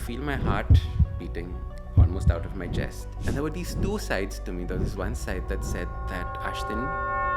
feel my heart beating almost out of my chest. And there were these two sides to me. There was this one side that said that, Ashdin,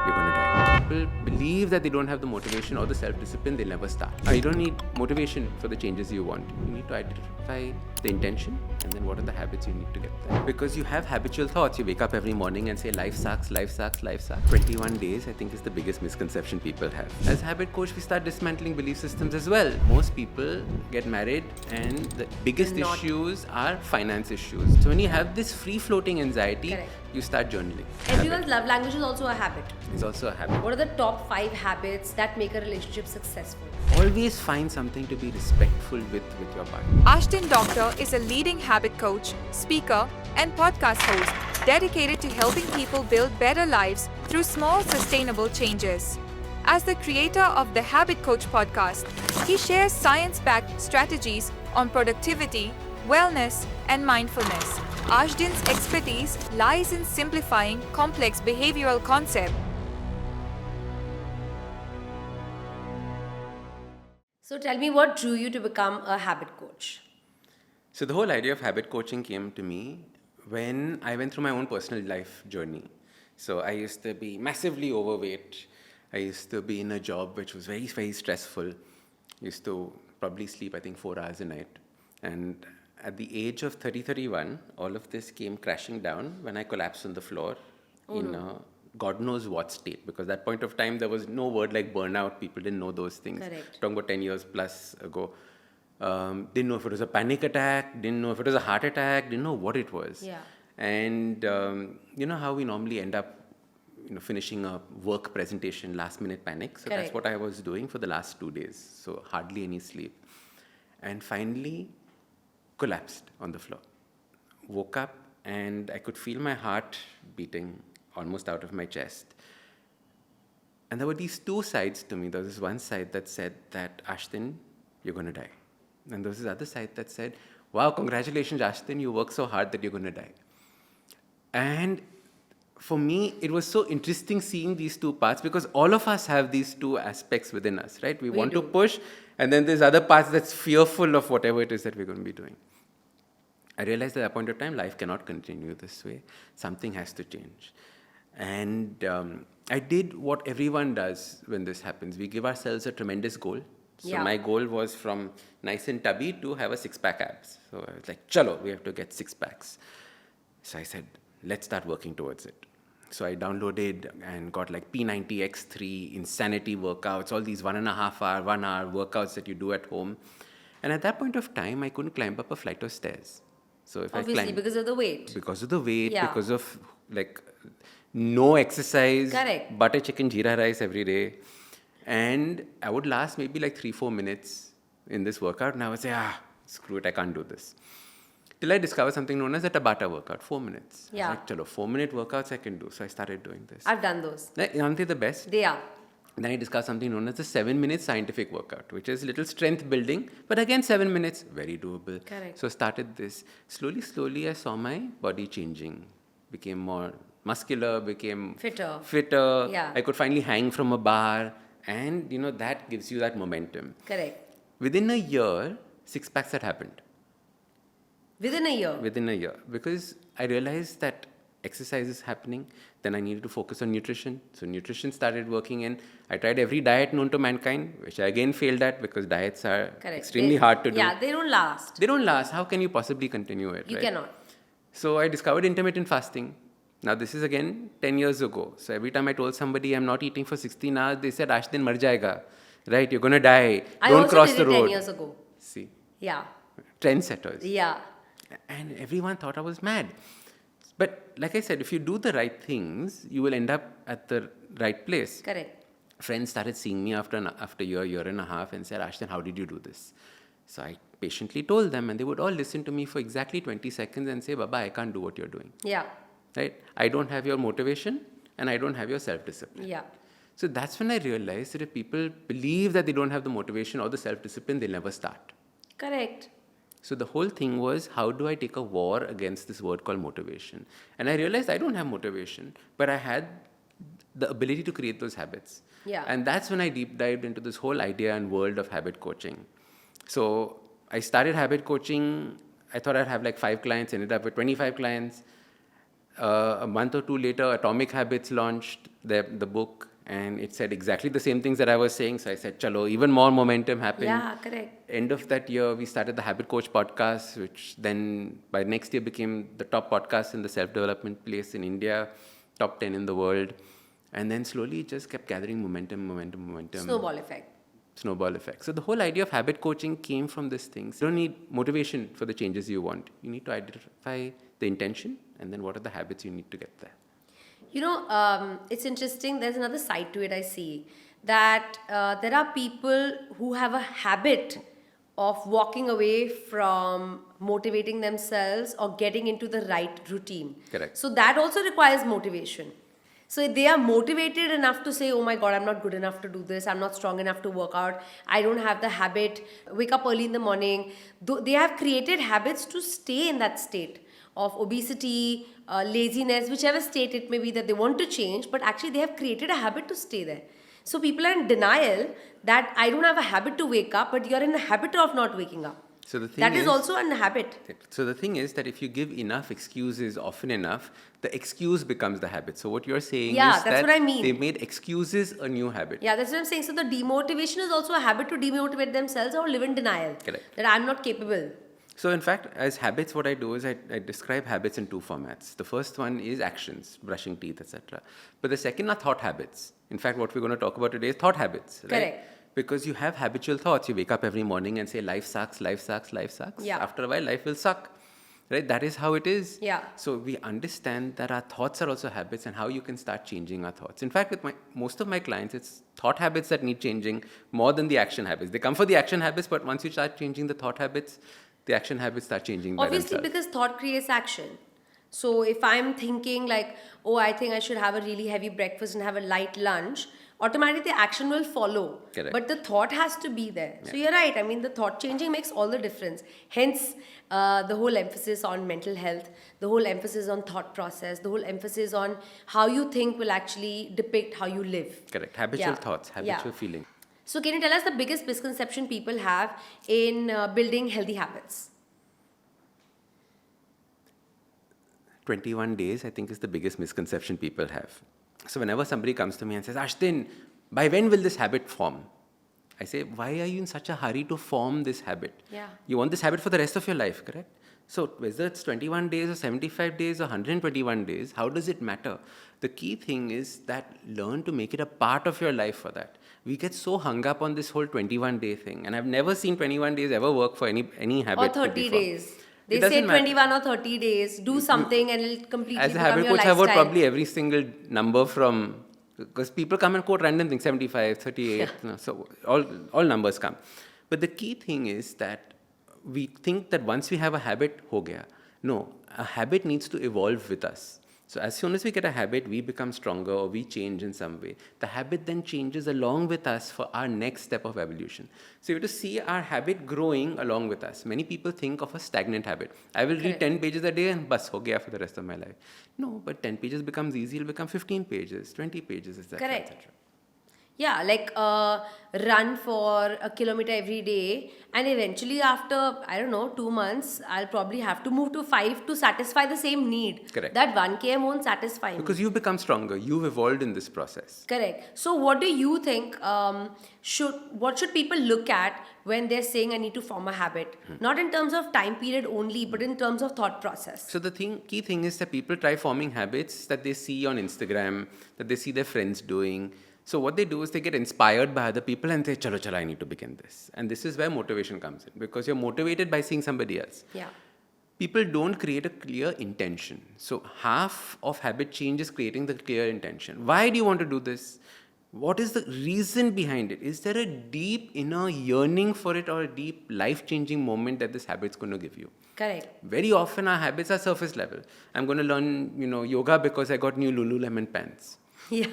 you're going to die. People believe that they don't have the motivation or the self-discipline, they'll never start. You don't need motivation for the changes you want. You need to identify the intention and then what are the habits you need to get there. Because you have habitual thoughts. You wake up every morning and say, life sucks, life sucks, life sucks. 21 days, I think, is the biggest misconception people have. As a habit coach, we start dismantling belief systems as well. Most people get married and the biggest issues are finance issues. So when you have this free-floating anxiety, Correct. you start journaling. Everyone's love language is also a habit. It's also a habit. What are the top 5 habits that make a relationship successful? Always find something to be respectful with your partner. Ashdin Doctor is a leading habit coach, speaker, and podcast host dedicated to helping people build better lives through small, sustainable changes. As the creator of the Habit Coach podcast, he shares science-backed strategies on productivity, wellness, and mindfulness. Ashdin's expertise lies in simplifying complex behavioral concepts. So tell me, what drew you to become a habit coach? So the whole idea of habit coaching came to me when I went through my own personal life journey. So I used to be massively overweight. I used to be in a job which was very, very stressful. Used to probably sleep, I think, 4 hours a night. And at the age of 31, all of this came crashing down when I collapsed on the floor in a God knows what state. Because at that point of time, there was no word like burnout. People didn't know those things. Correct. Talking about 10 years plus ago. Didn't know if it was a panic attack, didn't know if it was a heart attack, didn't know what it was. Yeah. And you know how we normally end up finishing a work presentation, last minute panic. So Correct. that's what I was doing for the last 2 days. So hardly any sleep. And finally collapsed on the floor. Woke up and I could feel my heart beating almost out of my chest. And there were these two sides to me. There was this one side that said that, Ashdin, you're going to die. And there was this other side that said, wow, congratulations, Ashdin, you worked so hard that you're going to die. And for me, it was so interesting seeing these two parts because all of us have these two aspects within us, right? We want to push, and then there's other parts that's fearful of whatever it is that we're going to be doing. I realized at that point of time, life cannot continue this way. Something has to change. And I did what everyone does when this happens. We give ourselves a tremendous goal. So my goal was from nice and tubby to have a 6-pack abs. So I was like, chalo, we have to get 6 packs. So I said, let's start working towards it. So I downloaded and got like P90X3, insanity workouts, all these 1.5 hour, 1 hour workouts that you do at home. And at that point of time, I couldn't climb up a flight of stairs. So if Obviously, I climbed, because of the weight. because of the weight, Yeah. because of like no exercise, Correct. butter chicken jeera rice every day. And I would last maybe like 3-4 minutes in this workout. And I would say, screw it, I can't do this. Till I discovered something known as a Tabata workout, 4 minutes. Yeah. I was like, chalo, 4-minute workouts I can do. So I started doing this. I've done those. Aren't they the best? They are. Then I discovered something known as the 7-minute scientific workout, which is little strength building, but again 7 minutes, very doable. Correct. So I started this. Slowly, I saw my body changing. Became more muscular, became Fitter. Yeah. I could finally hang from a bar, and that gives you that momentum. Correct. Within a year, 6 packs had happened. Within a year. Within a year, because I realized that exercise is happening. Then I needed to focus on nutrition. So nutrition started working in. I tried every diet known to mankind, which I again failed at because diets are extremely hard to do. Yeah, they don't last. They don't last. How can you possibly continue it? You right? cannot. So I discovered intermittent fasting. Now this is again 10 years ago. So every time I told somebody I'm not eating for 16 hours, they said, Ashdin mar jayega. Right, you're going to die. Don't cross the road. I also did it 10 years ago. See. Yeah. Trendsetters. Yeah. And everyone thought I was mad. But like I said, if you do the right things, you will end up at the right place. Correct. Friends started seeing me after a year and a half and said, Ashton, how did you do this? So I patiently told them, and they would all listen to me for exactly 20 seconds and say, Baba, I can't do what you're doing. Yeah. Right? I don't have your motivation and I don't have your self-discipline. Yeah. So that's when I realized that if people believe that they don't have the motivation or the self-discipline, they'll never start. Correct. So the whole thing was, how do I take a war against this word called motivation? And I realized I don't have motivation, but I had the ability to create those habits. Yeah. And that's when I deep dived into this whole idea and world of habit coaching. So I started habit coaching. I thought I'd have like 5 clients, ended up with 25 clients. A month or two later, Atomic Habits launched the book, and it said exactly the same things that I was saying. So I said, chalo, even more momentum happened. Yeah, correct. End of that year, we started the Habit Coach podcast, which then by next year became the top podcast in the self-development place in India, top 10 in the world. And then slowly it just kept gathering momentum. Snowball effect. So the whole idea of habit coaching came from these things. You don't need motivation for the changes you want. You need to identify the intention and then what are the habits you need to get there. You know, it's interesting. There's another side to it I see. That there are people who have a habit of walking away from motivating themselves or getting into the right routine. Correct. So that also requires motivation. So they are motivated enough to say, oh my God, I'm not good enough to do this. I'm not strong enough to work out. I don't have the habit. Wake up early in the morning. They have created habits to stay in that state of obesity, laziness, whichever state it may be that they want to change. But actually they have created a habit to stay there. So people are in denial that I don't have a habit to wake up, but you're in the habit of not waking up. So the thing that is also a habit. So the thing is that if you give enough excuses often enough, the excuse becomes the habit. So what you're saying is that's that what I mean. they made excuses a new habit. Yeah, that's what I'm saying. So the demotivation is also a habit to demotivate themselves or live in denial. Correct. That I'm not capable. So in fact, as habits, what I do is I describe habits in 2 formats. The first one is actions, brushing teeth, etc. But the second are thought habits. In fact, what we're going to talk about today is thought habits. Right? Correct. Because you have habitual thoughts. You wake up every morning and say, life sucks, life sucks, life sucks. Yeah. After a while, life will suck. Right? That is how it is. Yeah. So we understand that our thoughts are also habits and how you can start changing our thoughts. In fact, with most of my clients, it's thought habits that need changing more than the action habits. They come for the action habits, but once you start changing the thought habits, the action habits start changing by Obviously, themselves. because thought creates action. So if I'm thinking like, oh, I think I should have a really heavy breakfast and have a light lunch, automatically the action will follow. Correct. But the thought has to be there. Yeah. So you're right. I mean, the thought changing makes all the difference. Hence, the whole emphasis on mental health, the whole emphasis on thought process, the whole emphasis on how you think will actually depict how you live. Correct. Habitual thoughts, habitual feeling. So can you tell us the biggest misconception people have in building healthy habits? 21 days, I think, is the biggest misconception people have. So whenever somebody comes to me and says, Ashdin, by when will this habit form? I say, why are you in such a hurry to form this habit? Yeah. You want this habit for the rest of your life, correct? So whether it's 21 days or 75 days or 121 days, how does it matter? The key thing is that learn to make it a part of your life for that. We get so hung up on this whole 21-day thing. And I've never seen 21 days ever work for any habit. Or 30 before. days. They say 21 or 30 days, do something and it'll completely As a become habit your coach, I've lifestyle. got probably every single number from, because people come and quote random things, 75, 38, so all numbers come. But the key thing is that we think that once we have a habit, ho gaya. No, a habit needs to evolve with us. So as soon as we get a habit, we become stronger or we change in some way. The habit then changes along with us for our next step of evolution. So you have to see our habit growing along with us. Many people think of a stagnant habit. I will read 10 pages a day and bas ho gaya for the rest of my life. No, but 10 pages becomes easy. It'll become 15 pages, 20 pages, etc. Correct. etc. Yeah, like run for a kilometer every day, and eventually after, I don't know, 2 months, I'll probably have to move to 5 to satisfy the same need. Correct. That 1 km won't satisfy me. Because you've become stronger. You've evolved in this process. Correct. So what do you think, what should people look at when they're saying I need to form a habit? Not in terms of time period only, but in terms of thought process. So the key thing is that people try forming habits that they see on Instagram, that they see their friends doing. So what they do is they get inspired by other people and say, chalo, I need to begin this. And this is where motivation comes in, because you're motivated by seeing somebody else. Yeah. People don't create a clear intention. So half of habit change is creating the clear intention. Why do you want to do this? What is the reason behind it? Is there a deep inner yearning for it or a deep life-changing moment that this habit's going to give you? Correct. Very often our habits are surface level. I'm going to learn, yoga because I got new Lululemon pants. Yeah.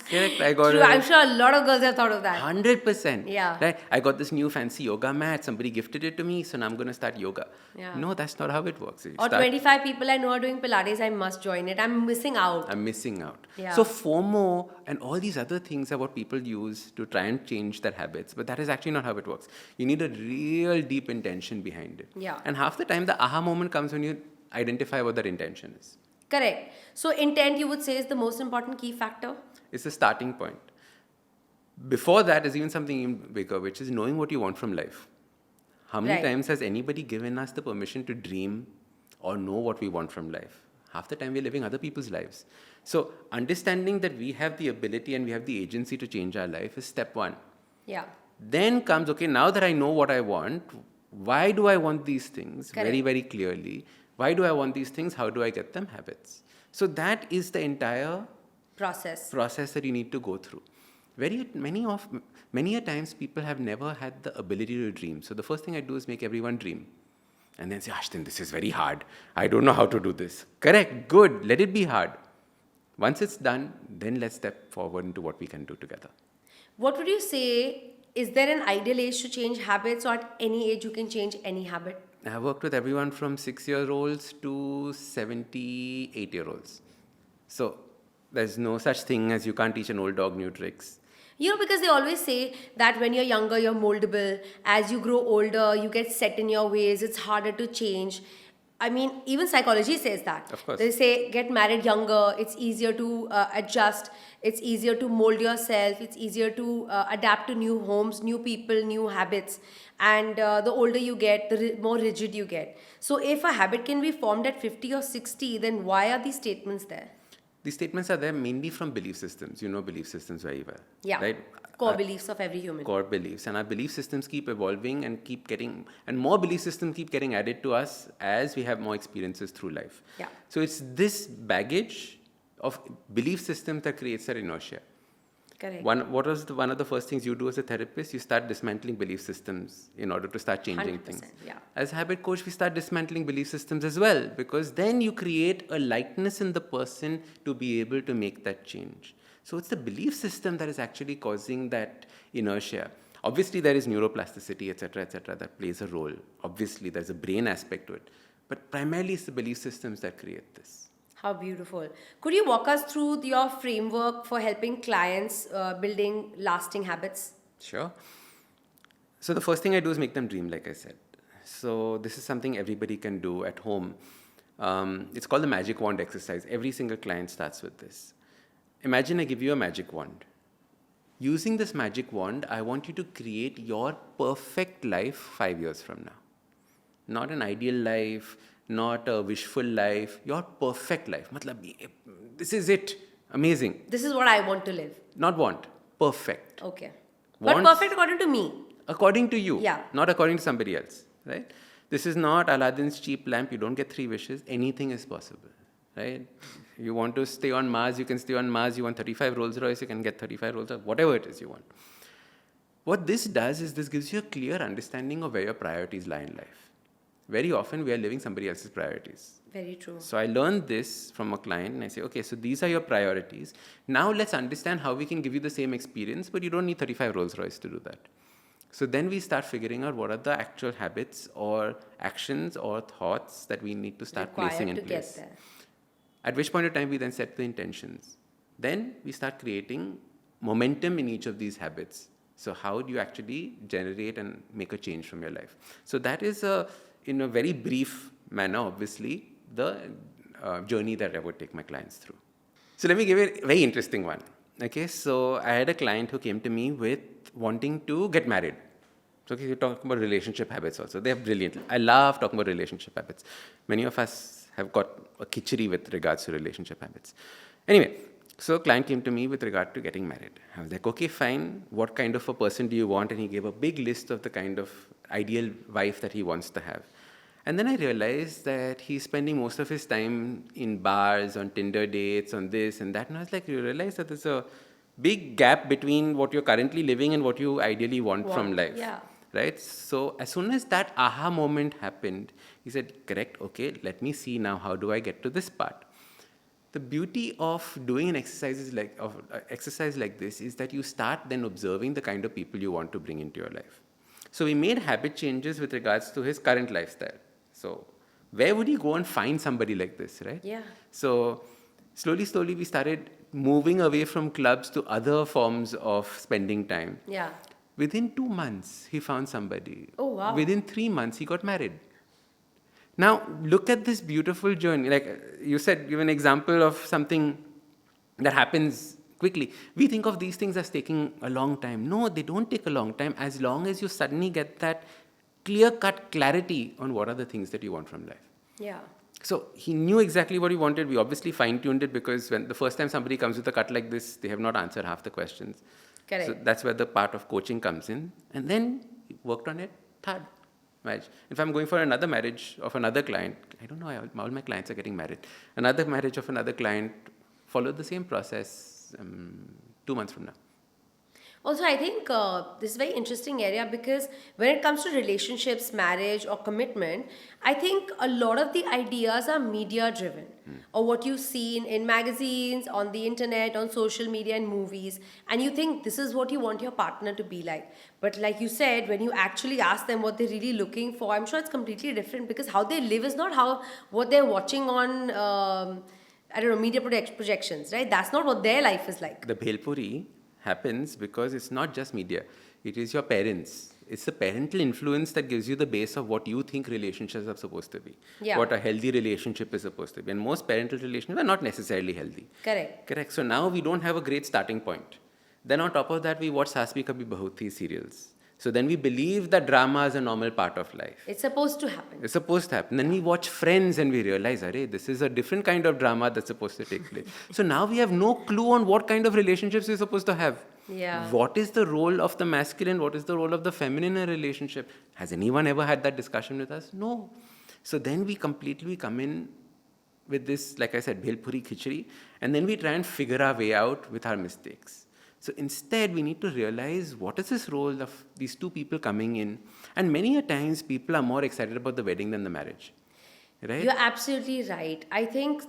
Correct. I got True. I'm sure a lot of girls have thought of that. 100%. Yeah. Right. I got this new fancy yoga mat. Somebody gifted it to me, so now I'm going to start yoga. Yeah. No, that's not how it works. You Or start, 25 people I know are doing Pilates, I must join it. I'm missing out. I'm missing out. Yeah. So FOMO and all these other things are what people use to try and change their habits, but that is actually not how it works. You need a real deep intention behind it. Yeah. And half the time, the aha moment comes when you identify what that intention is. Correct. So intent, you would say, is the most important key factor? It's the starting point. Before that is even something even bigger, which is knowing what you want from life. How many Right. times has anybody given us the permission to dream or know what we want from life? Half the time we're living other people's lives. So understanding that we have the ability and we have the agency to change our life is step one. Yeah. Then comes, okay, now that I know what I want, why do I want these things? Correct. Very, very clearly. Why do I want these things? How do I get them? Habits. So that is the entire Process. that you need to go through. Many a times people have never had the ability to dream. So the first thing I do is make everyone dream. And then say, Ashdin, this is very hard. I don't know how to do this. Correct, good, let it be hard. Once it's done, then let's step forward into what we can do together. What would you say? Is there an ideal age to change habits, or at any age you can change any habit? I worked with everyone from 6-year-olds to 78-year-olds. So there's no such thing as you can't teach an old dog new tricks. You know, because they always say that when you're younger, you're moldable. As you grow older, you get set in your ways. It's harder to change. I mean, even psychology says that. Of course. They say get married younger. It's easier to adjust. It's easier to mold yourself. It's easier to adapt to new homes, new people, new habits. And the older you get, the more rigid you get. So if a habit can be formed at 50 or 60, then why are these statements there? These statements are there mainly from belief systems. You know belief systems very well. Yeah. Right? Core beliefs of every human. Core beliefs. And our belief systems keep evolving and and more belief systems keep getting added to us as we have more experiences through life. Yeah. So it's this baggage of belief systems that creates that inertia. Correct. One of the first things you do as a therapist? You start dismantling belief systems in order to start changing 100%, things. yeah. As a habit coach, we start dismantling belief systems as well, because then you create a lightness in the person to be able to make that change. So it's the belief system that is actually causing that inertia. Obviously, there is neuroplasticity, etc., that plays a role. Obviously, there's a brain aspect to it. But primarily, it's the belief systems that create this. How beautiful. Could you walk us through your framework for helping clients building lasting habits? Sure. So the first thing I do is make them dream, like I said. So this is something everybody can do at home. It's called the magic wand exercise. Every single client starts with this. Imagine I give you a magic wand. Using this magic wand, I want you to create your perfect life 5 years from now. Not an ideal life, not a wishful life, your perfect life. Matlab, this is it. Amazing. This is what I want to live. Not want, perfect. Okay. Wants- But perfect according to me. According to you, Yeah. not according to somebody else, right? This is not Aladdin's cheap lamp. You don't get 3 wishes. Anything is possible, right? You want to stay on Mars, you can stay on Mars. You want 35 Rolls Royce, you can get 35 Rolls Royce, whatever it is you want. What this does is this gives you a clear understanding of where your priorities lie in life. Very often we are living somebody else's priorities. Very true. So I learned this from a client and I say, okay, so these are your priorities. Now let's understand how we can give you the same experience, but you don't need 35 Rolls Royce to do that. So then we start figuring out what are the actual habits or actions or thoughts that we need to start placing in Required to place. get there. At which point of time we then set the intentions. Then we start creating momentum in each of these habits. So how do you actually generate and make a change from your life? So that is, in a very brief manner, obviously, the journey that I would take my clients through. So let me give you a very interesting one. Okay, so I had a client who came to me with wanting to get married. So okay, you're talking about relationship habits also. They're brilliant. I love talking about relationship habits. Many of us have got a kitchery with regards to relationship habits. Anyway, so a client came to me with regard to getting married. I was like, okay, fine. What kind of a person do you want? And he gave a big list of the kind of ideal wife that he wants to have. And then I realized that he's spending most of his time in bars, on Tinder dates, on this and that. And I was like, you realize that there's a big gap between what you're currently living and what you ideally want from life. Yeah. Right? So as soon as that aha moment happened, he said, correct, okay, let me see now, how do I get to this part? The beauty of doing an exercise like this is that you start then observing the kind of people you want to bring into your life. So we made habit changes with regards to his current lifestyle. So where would he go and find somebody like this, right? Yeah. So slowly we started moving away from clubs to other forms of spending time. Yeah. Within 2 months, he found somebody. Oh, wow. Within 3 months, he got married. Now, look at this beautiful journey. Like you said, give an example of something that happens quickly. We think of these things as taking a long time. No, they don't take a long time as long as you suddenly get that clear-cut clarity on what are the things that you want from life. Yeah. So he knew exactly what he wanted. We obviously fine-tuned it because when the first time somebody comes with a cut like this, they have not answered half the questions. Correct. So that's where the part of coaching comes in. And then he worked on it. Third, marriage. If I'm going for another marriage of another client, I don't know, all my clients are getting married. Another marriage of another client followed the same process 2 months from now. Also, I think this is a very interesting area because when it comes to relationships, marriage, or commitment, I think a lot of the ideas are media driven, or what you see in magazines, on the internet, on social media, and movies, and you think this is what you want your partner to be like. But like you said, when you actually ask them what they're really looking for, I'm sure it's completely different because how they live is not what they're watching on, I don't know, media projections, right? That's not what their life is like. The bhelpuri happens because it's not just media. It is your parents. It's the parental influence that gives you the base of what you think relationships are supposed to be. Yeah. What a healthy relationship is supposed to be. And most parental relationships are not necessarily healthy. Correct. So now we don't have a great starting point. Then on top of that, we watch Saas Bhi Kabhi Bahu Thi serials. So then we believe that drama is a normal part of life. It's supposed to happen. It's supposed to happen. Then we watch Friends and we realize, this is a different kind of drama that's supposed to take place. So now we have no clue on what kind of relationships we're supposed to have. Yeah. What is the role of the masculine? What is the role of the feminine in a relationship? Has anyone ever had that discussion with us? No. So then we completely come in with this, like I said, bhelpuri khichdi, and then we try and figure our way out with our mistakes. So instead, we need to realize what is this role of these two people coming in. And many a times, people are more excited about the wedding than the marriage. Right? You're absolutely right. I think,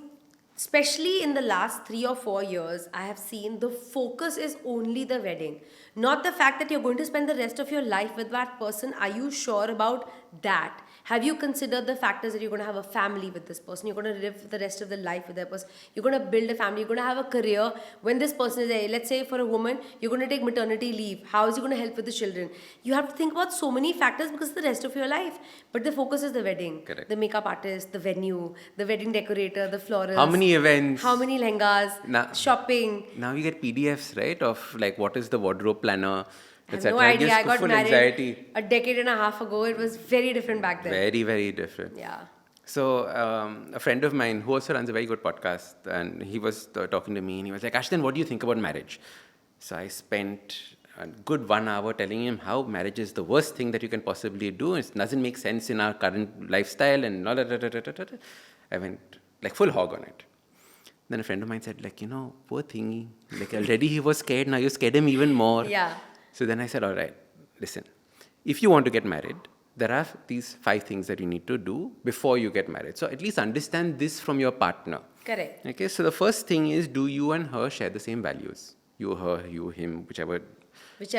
especially in the last 3 or 4 years, I have seen the focus is only the wedding. Not the fact that you're going to spend the rest of your life with that person. Are you sure about that? Have you considered the factors that you're going to have a family with this person? You're going to live the rest of the life with that person. You're going to build a family. You're going to have a career. When this person is there, let's say for a woman, you're going to take maternity leave. How is he going to help with the children? You have to think about so many factors because it's the rest of your life. But the focus is the wedding. Correct. The makeup artist, the venue, the wedding decorator, the florist. How many events? How many lehengas? Shopping. Now you get PDFs, right, of like what is the wardrobe planner, I have etc. no idea. I got full married anxiety. a decade and a half ago. It was very different back then. Very, very different. Yeah. So a friend of mine who also runs a very good podcast, and he was talking to me, and he was like, Ashdin, what do you think about marriage? So I spent a good 1 hour telling him how marriage is the worst thing that you can possibly do. It doesn't make sense in our current lifestyle and all that. I went like full hog on it. Then a friend of mine said, like, poor thingy. Like already he was scared, now you scared him even more. Yeah. So then I said, all right, listen, if you want to get married, there are these 5 things that you need to do before you get married. So at least understand this from your partner. Correct. Okay, so the first thing is, do you and her share the same values? You, her, you, him, whichever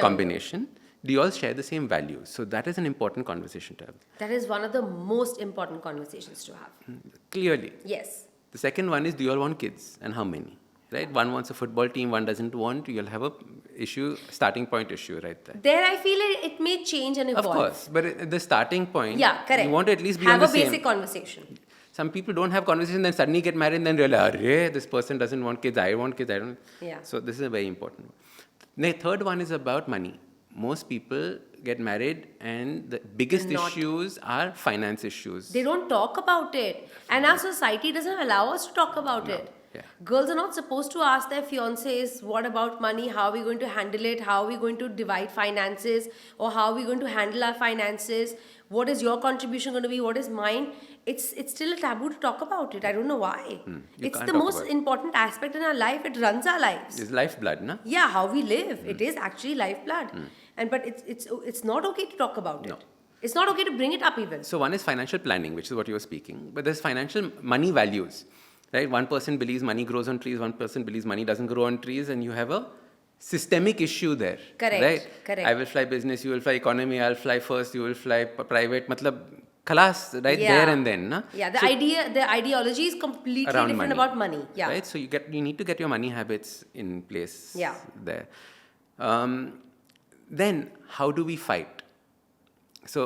combination. Do you all share the same values? So that is an important conversation to have. That is one of the most important conversations to have. Clearly. Yes. The second one is, do you all want kids and how many? Right? One wants a football team, one doesn't want. You'll have a starting point issue right there. There I feel it may change and evolve. Of course, but at the starting point, yeah, correct. You want to at least be have on the a basic conversation. Some people don't have conversation, then suddenly get married and then realize, this person doesn't want kids, I want kids, I don't. Yeah. So this is a very important one. The third one is about money. Most people get married and the biggest issues are finance issues. They don't talk about it. And our society doesn't allow us to talk about it. Yeah. Girls are not supposed to ask their fiancés, what about money? How are we going to handle it? How are we going to divide finances? Or how are we going to handle our finances? What is your contribution going to be? What is mine? It's still a taboo to talk about it. I don't know why. It's the most important aspect in our life. It runs our lives. It's lifeblood, no? Yeah, how we live. It is actually lifeblood. But it's not okay to talk about it. It's not okay to bring it up even. So one is financial planning, which is what you were speaking. But there's financial money values. right? One person believes money grows on trees, one person believes money doesn't grow on trees, and you have a systemic issue there. Correct, Right? correct. I will fly business, you will fly economy, I'll fly first, you will fly private. Matlab, khalas, right there and then. Na? Yeah, the So, ideology is completely around different money. about money. Yeah. Right? So you need to get your money habits in place Yeah. there. Then how do we fight? So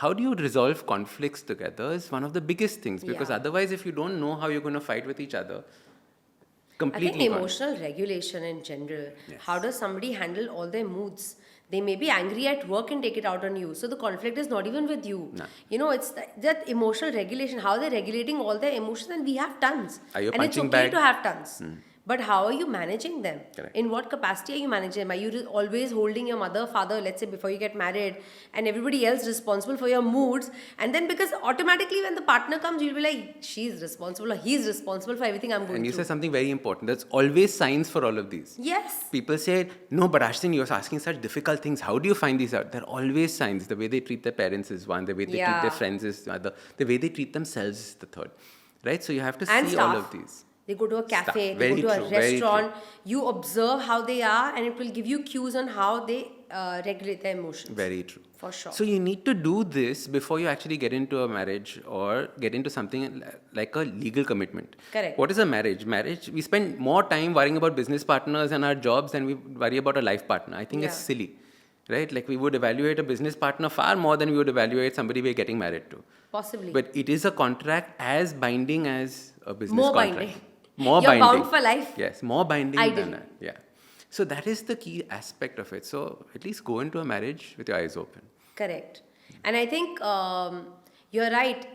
how do you resolve conflicts together is one of the biggest things, because Yeah. otherwise if you don't know how you're going to fight with each other, I completely think gone. emotional regulation in general. Yes. How does somebody handle all their moods? They may be angry at work and take it out on you. So the conflict is not even with you. No. You know, it's that emotional regulation, how they're regulating all their emotions, and we have tons. Are you and it's punching okay bag? to have tons. But how are you managing them? Correct. In what capacity are you managing them? Are you always holding your mother, father, let's say before you get married, and everybody else responsible for your moods? And then because automatically when the partner comes, you'll be like, she's responsible or he's responsible for everything I'm going And you through. said something very important. There's always signs for all of these. Yes. People say, no, but Ashdin, you're asking such difficult things. How do you find these out? There are always signs. The way they treat their parents is one. The way they treat their friends is the other. The way they treat themselves is the third. Right? So you have to And see all staff. of these. They go to a cafe, Stuff. they Very go to true, a very restaurant. You observe how they are, and it will give you cues on how they regulate their emotions. Very true. For sure. So you need to do this before you actually get into a marriage or get into something like a legal commitment. Correct. What is a marriage? Marriage, we spend more time worrying about business partners and our jobs than we worry about a life partner. I think it's Yeah. silly. Right? Like we would evaluate a business partner far more than we would evaluate somebody we're getting married to. Possibly. But it is a contract as binding as a business More contract. binding. More You're binding. bound for life. Yes, more binding Ideally. than that. Yeah. So that is the key aspect of it. So at least go into a marriage with your eyes open. Correct. And I think you're right.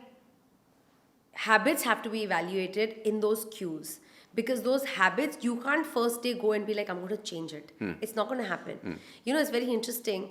Habits have to be evaluated in those cues. Because those habits, you can't first day go and be like, I'm going to change it. It's not going to happen. You know, it's very interesting.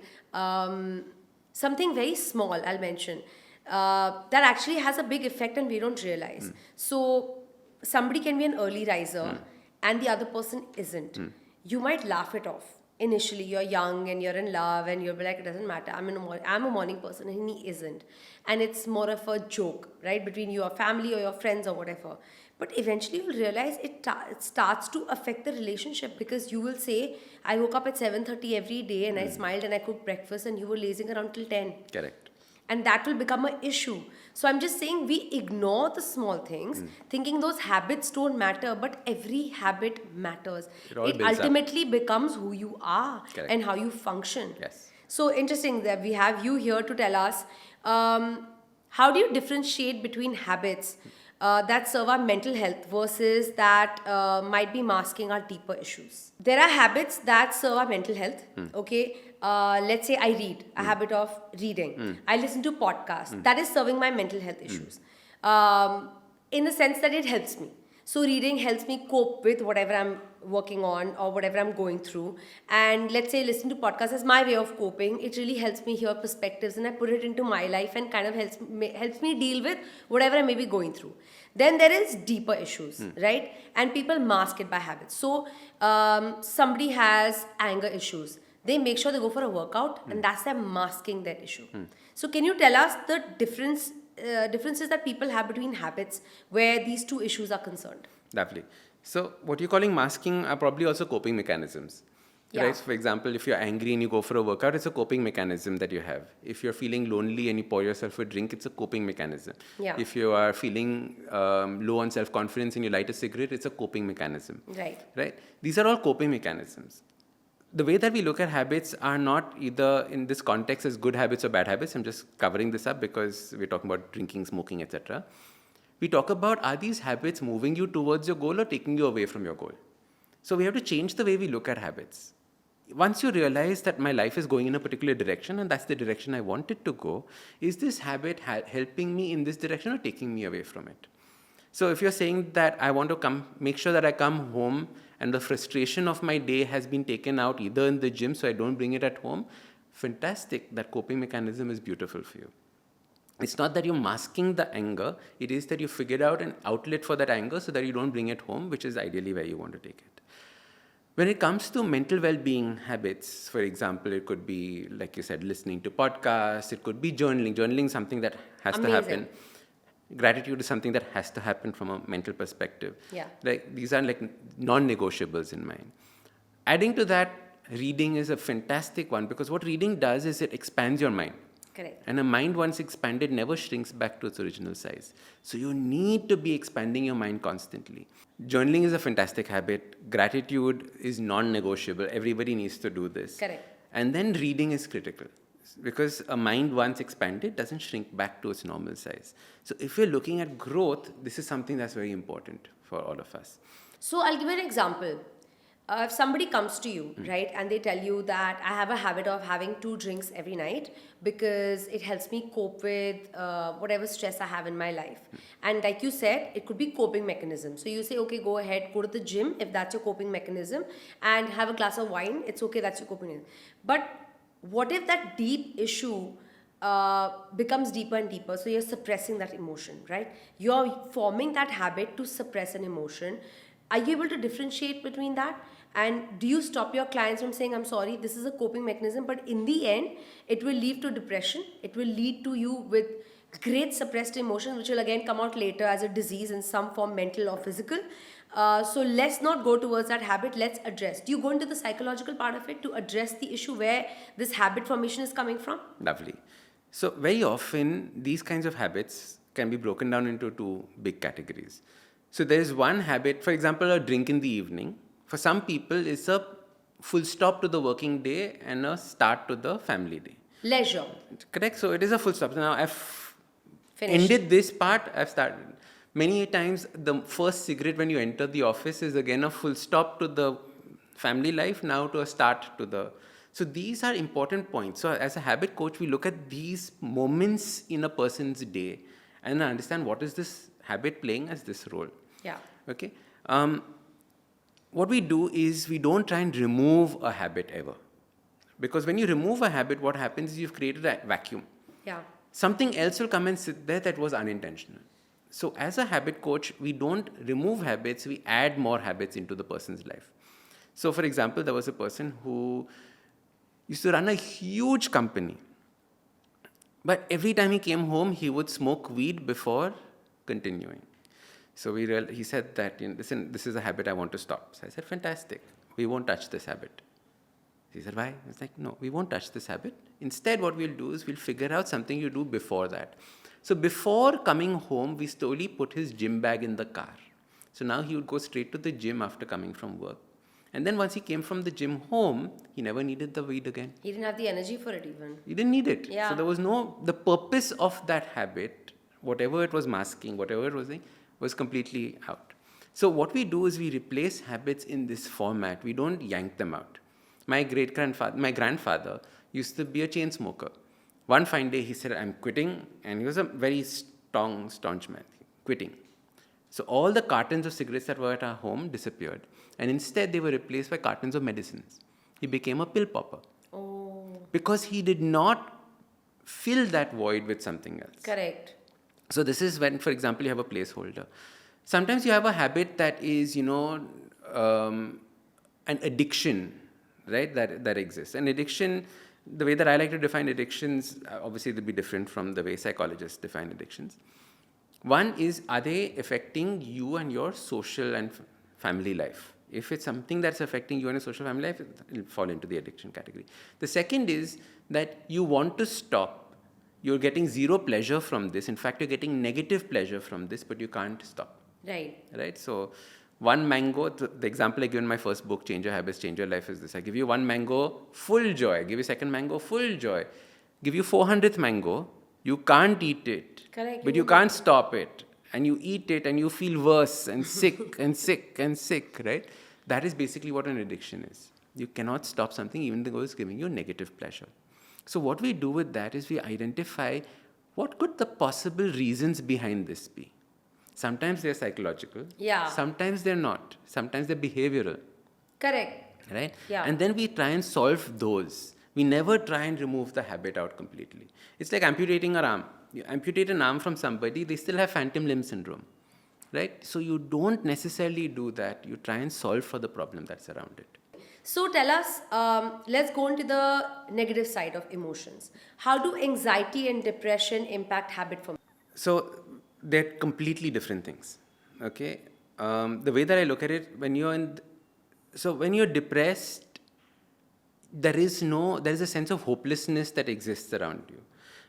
Something very small, I'll mention, that actually has a big effect and we don't realize. So somebody can be an early riser and the other person isn't. You might laugh it off. Initially, you're young and you're in love and you'll be like, it doesn't matter. I'm a morning person and he isn't. And it's more of a joke, right? Between your family or your friends or whatever. But eventually you'll realize it starts to affect the relationship, because you will say, I woke up at 7:30 every day and I smiled and I cooked breakfast and you were lazing around till 10. Correct. And that will become an issue. So I'm just saying, we ignore the small things, thinking those habits don't matter, but every habit matters. It all It builds up. ultimately becomes who you are Correct. and how you function. Yes. So interesting that we have you here to tell us, how do you differentiate between habits that serve our mental health versus that might be masking our deeper issues? There are habits that serve our mental health. Okay, let's say I read, a habit of reading. I listen to podcasts. That is serving my mental health issues. In the sense that it helps me. So reading helps me cope with whatever I'm working on or whatever I'm going through. And let's say listen to podcasts as my way of coping. It really helps me hear perspectives and I put it into my life and kind of helps me deal with whatever I may be going through. Then there is deeper issues, right? And people mask it by habits. So somebody has anger issues. They make sure they go for a workout and that's them masking that issue. So can you tell us the differences that people have between habits where these two issues are concerned? Lovely. So what you're calling masking are probably also coping mechanisms. Yeah. Right? So for example, if you're angry and you go for a workout, it's a coping mechanism that you have. If you're feeling lonely and you pour yourself a drink, it's a coping mechanism. Yeah. If you are feeling low on self-confidence and you light a cigarette, it's a coping mechanism. Right. Right? These are all coping mechanisms. The way that we look at habits are not either in this context as good habits or bad habits. I'm just covering this up because we're talking about drinking, smoking, etc. We talk about, are these habits moving you towards your goal or taking you away from your goal? So we have to change the way we look at habits. Once you realize that my life is going in a particular direction and that's the direction I want it to go, is this habit helping me in this direction or taking me away from it? So if you're saying that I want to make sure that I come home and the frustration of my day has been taken out either in the gym so I don't bring it at home, fantastic. That coping mechanism is beautiful for you. It's not that you're masking the anger. It is that you figured out an outlet for that anger so that you don't bring it home, which is ideally where you want to take it. When it comes to mental well-being habits, for example, it could be, like you said, listening to podcasts. It could be journaling. Journaling is something that has to happen. Gratitude is something that has to happen from a mental perspective. Yeah. Like these are like non-negotiables in mine. Adding to that, reading is a fantastic one because what reading does is it expands your mind. Correct. And a mind once expanded never shrinks back to its original size. So you need to be expanding your mind constantly. Journaling is a fantastic habit. Gratitude is non-negotiable. Everybody needs to do this. Correct. And then reading is critical because a mind once expanded doesn't shrink back to its normal size. So if you're looking at growth, this is something that's very important for all of us. So I'll give you an example. If somebody comes to you, right, and they tell you that I have a habit of having 2 drinks every night because it helps me cope with whatever stress I have in my life. And like you said, it could be coping mechanism. So you say, okay, go ahead, go to the gym if that's your coping mechanism and have a glass of wine. It's okay, that's your coping mechanism. But what if that deep issue becomes deeper and deeper? So you're suppressing that emotion, right? You're forming that habit to suppress an emotion. Are you able to differentiate between that? And do you stop your clients from saying, I'm sorry, this is a coping mechanism, but in the end, it will lead to depression. It will lead to you with great suppressed emotions, which will again come out later as a disease in some form, mental or physical. So let's not go towards that habit. Let's address. Do you go into the psychological part of it to address the issue where this habit formation is coming from? Lovely. So very often, these kinds of habits can be broken down into 2 big categories. So there's one habit, for example, a drink in the evening. For some people, it's a full stop to the working day and a start to the family day. Leisure. Correct? So it is a full stop. So now I've Finished. ended this part, I've started. Many times, the first cigarette when you enter the office is again a full stop to the family life, now to a start to the... So these are important points. So as a habit coach, we look at these moments in a person's day and understand what is this habit playing as this role. Yeah. Okay. What we do is we don't try and remove a habit ever. Because when you remove a habit, what happens is you've created a vacuum. Yeah. Something else will come and sit there that was unintentional. So as a habit coach, we don't remove habits, we add more habits into the person's life. So for example, there was a person who used to run a huge company. But every time he came home, he would smoke weed before continuing. So he said that, listen, this is a habit I want to stop. So I said, fantastic. We won't touch this habit. He said, why? I was like, no, we won't touch this habit. Instead, what we'll do is we'll figure out something you do before that. So before coming home, we slowly put his gym bag in the car. So now he would go straight to the gym after coming from work. And then once he came from the gym home, he never needed the weed again. He didn't have the energy for it even. He didn't need it. Yeah. So there was the purpose of that habit, whatever it was masking, whatever it was doing, was completely out. So what we do is we replace habits in this format. We don't yank them out. My grandfather used to be a chain smoker. One fine day he said, I'm quitting. And he was a very staunch man, quitting. So all the cartons of cigarettes that were at our home disappeared. And instead they were replaced by cartons of medicines. He became a pill popper. Oh. Because he did not fill that void with something else. Correct. So this is when, for example, you have a placeholder. Sometimes you have a habit that is, an addiction, right, that exists. An addiction, the way that I like to define addictions, obviously they'll be different from the way psychologists define addictions. One is, are they affecting you and your social and family life? If it's something that's affecting you and your social family life, it'll fall into the addiction category. The second is that you want to stop. You're getting zero pleasure from this. In fact, you're getting negative pleasure from this, but you can't stop. Right. Right? So one mango, the example I give in my first book, Change Your Habits, Change Your Life, is this. I give you one mango, full joy. Give you second mango, full joy. Give you 400th mango, you can't eat it. Correct. But you can't stop it. And you eat it and you feel worse and sick and sick and sick, right? That is basically what an addiction is. You cannot stop something even though it's giving you negative pleasure. So what we do with that is we identify what could the possible reasons behind this be. Sometimes they're psychological. Yeah. Sometimes they're not. Sometimes they're behavioral. Correct. Right? Yeah. And then we try and solve those. We never try and remove the habit out completely. It's like amputating an arm. You amputate an arm from somebody, they still have phantom limb syndrome. Right? So you don't necessarily do that. You try and solve for the problem that's around it. So tell us, let's go into the negative side of emotions. How do anxiety and depression impact habit formation? So they're completely different things. Okay, the way that I look at it, when you're depressed, there is a sense of hopelessness that exists around you,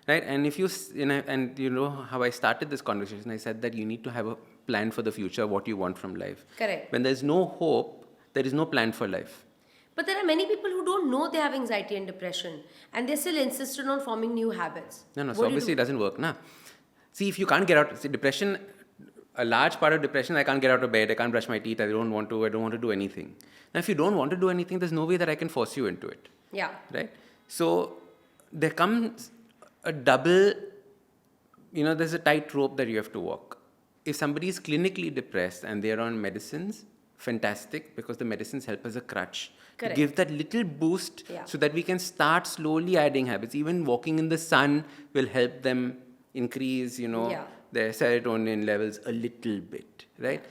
right? And if and you know how I started this conversation, I said that you need to have a plan for the future, what you want from life. Correct. When there's no hope, there is no plan for life. But there are many people who don't know they have anxiety and depression, and they still insisted on forming new habits. No, What so do you obviously it do? doesn't work, na. See, if you can't get out, see, depression, a large part of depression, I can't get out of bed, I can't brush my teeth, I don't want to do anything. Now, if you don't want to do anything, there's no way that I can force you into it. Yeah. Right? So, there comes a double, there's a tightrope that you have to walk. If somebody is clinically depressed and they're on medicines, fantastic, because the medicines help as a crutch. Correct. To give that little boost Yeah. so that we can start slowly adding habits. Even walking in the sun will help them increase, Yeah. their serotonin levels a little bit, right?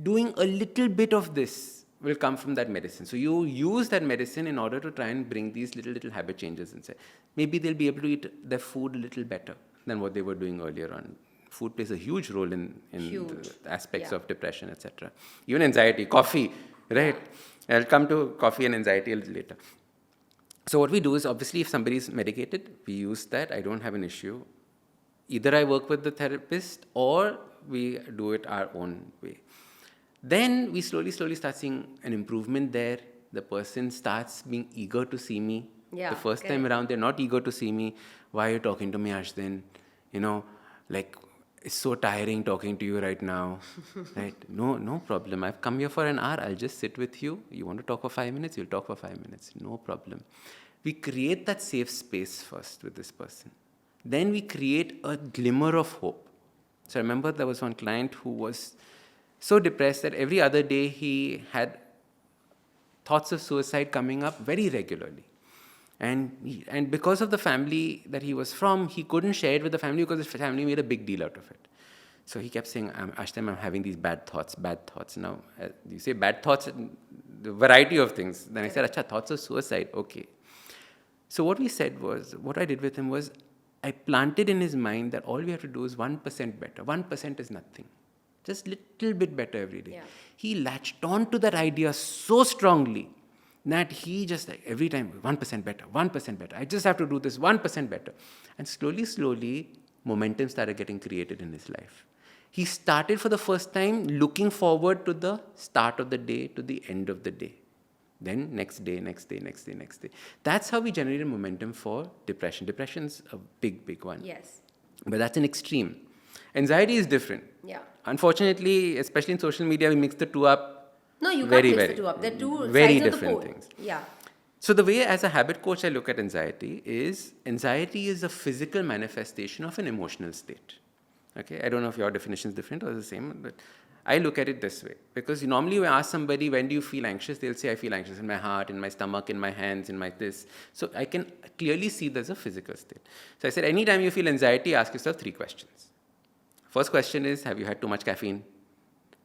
Doing a little bit of this will come from that medicine. So you use that medicine in order to try and bring these little habit changes inside. Maybe they'll be able to eat their food a little better than what they were doing earlier on. Food plays a huge role in Huge. the aspects Yeah. of depression, etc. Even anxiety, coffee, right? I'll come to coffee and anxiety a little later. So what we do is, obviously, if somebody is medicated, we use that. I don't have an issue. Either I work with the therapist or we do it our own way. Then we slowly start seeing an improvement there. The person starts being eager to see me. Yeah, The first time correct. around, they're not eager to see me. Why are you talking to me, Ashdin? It's so tiring talking to you right now. Right? No problem. I've come here for an hour. I'll just sit with you. You want to talk for 5 minutes? You'll talk for 5 minutes. No problem. We create that safe space first with this person. Then we create a glimmer of hope. So I remember there was one client who was so depressed that every other day he had thoughts of suicide coming up very regularly. And because of the family that he was from, he couldn't share it with the family because his family made a big deal out of it. So he kept saying, Ashtam, I'm having these bad thoughts. Now, you say bad thoughts, the variety of things. Then I said, Acha, thoughts of suicide, okay. So what I did with him was, I planted in his mind that all we have to do is 1% better. 1% is nothing. Just little bit better every day. Yeah. He latched on to that idea so strongly that he just every time 1% better, 1% better. I just have to do this 1% better. And slowly, momentum started getting created in his life. He started for the first time looking forward to the start of the day to the end of the day. Then next day. That's how we generated momentum for depression. Depression's a big one. Yes. But that's an extreme. Anxiety is different. Yeah. Unfortunately, especially in social media, we mix the two up. No, you Very, can't mix very, the two up. They're two very sides of the different pole. things. Yeah. So the way as a habit coach I look at anxiety is a physical manifestation of an emotional state. Okay, I don't know if your definition is different or the same, but I look at it this way. Because normally when I ask somebody, when do you feel anxious? They'll say, I feel anxious in my heart, in my stomach, in my hands, in my this. So I can clearly see there's a physical state. So I said, anytime you feel anxiety, ask yourself 3 questions. First question is, have you had too much caffeine?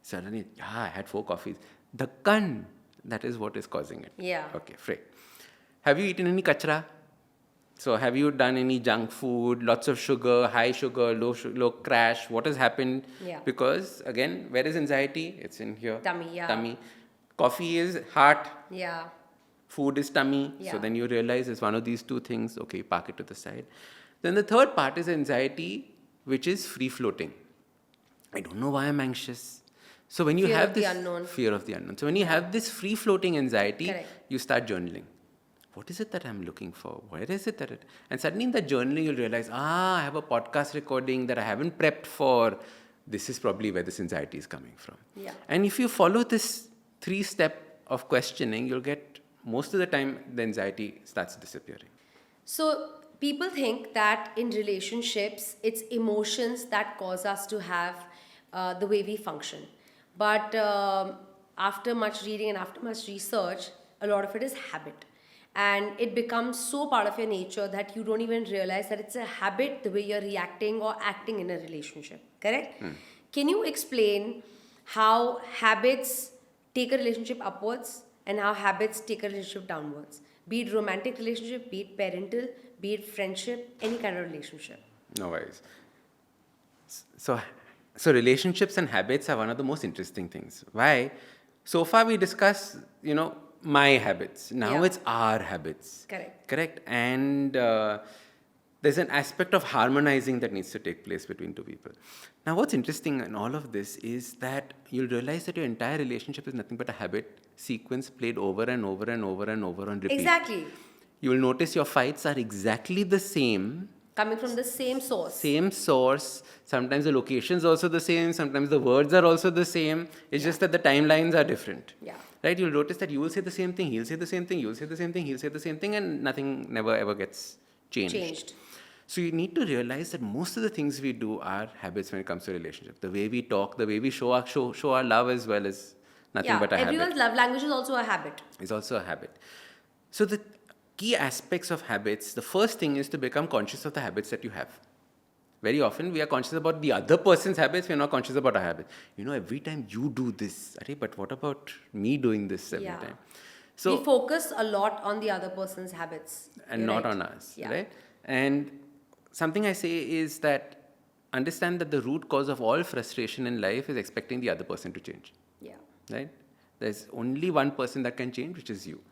Suddenly, I had 4 coffees. Dhakkan, that is what is causing it. Yeah. Okay, free. Have you eaten any kachra? So have you done any junk food, lots of sugar, high sugar, low crash? What has happened? Yeah. Because again, where is anxiety? It's in here. Tummy, yeah. Tummy. Coffee is heart. Yeah. Food is tummy. Yeah. So then you realize it's one of these 2 things. Okay, park it to the side. Then the third part is anxiety, which is free floating. I don't know why I'm anxious. So when you Fear have of the this unknown. fear of the unknown. So when you have this free floating anxiety, Correct. you start journaling. What is it that I'm looking for? Where is it that and suddenly in that journaling you'll realize, I have a podcast recording that I haven't prepped for. This is probably where this anxiety is coming from. Yeah. And if you follow this 3-step of questioning, you'll get most of the time the anxiety starts disappearing. So people think that in relationships, it's emotions that cause us to have the way we function. But after much reading and after much research, a lot of it is habit. And it becomes so part of your nature that you don't even realize that it's a habit, the way you're reacting or acting in a relationship. Correct? Can you explain how habits take a relationship upwards and how habits take a relationship downwards? Be it romantic relationship, be it parental, be it friendship, any kind of relationship. No worries. So So relationships and habits are one of the most interesting things. Why? So far we discuss, my habits. Now Yeah. it's our habits. Correct. Correct. And there's an aspect of harmonizing that needs to take place between two people. Now, what's interesting in all of this is that you'll realize that your entire relationship is nothing but a habit sequence played over and over and over and over on repeat. Exactly. You will notice your fights are exactly the same. Coming from the same source. Same source. Sometimes the location's also the same. Sometimes the words are also the same. It's just that the timelines are different. Yeah. Right? You'll notice that you will say the same thing, he'll say the same thing, you'll say the same thing, he'll say the same thing, and nothing never ever gets changed. So you need to realize that most of the things we do are habits when it comes to relationship. The way we talk, the way we show our love as well is nothing but a habit. Everyone's love language is also a habit. It's also a habit. So the key aspects of habits, the first thing is to become conscious of the habits that you have. Very often we are conscious about the other person's habits, we are not conscious about our habits. Every time you do this, but what about me doing this every time? So we focus a lot on the other person's habits. And You're not right. on us, Yeah. right? And something I say is that understand that the root cause of all frustration in life is expecting the other person to change, Yeah. right? There's only one person that can change, which is you.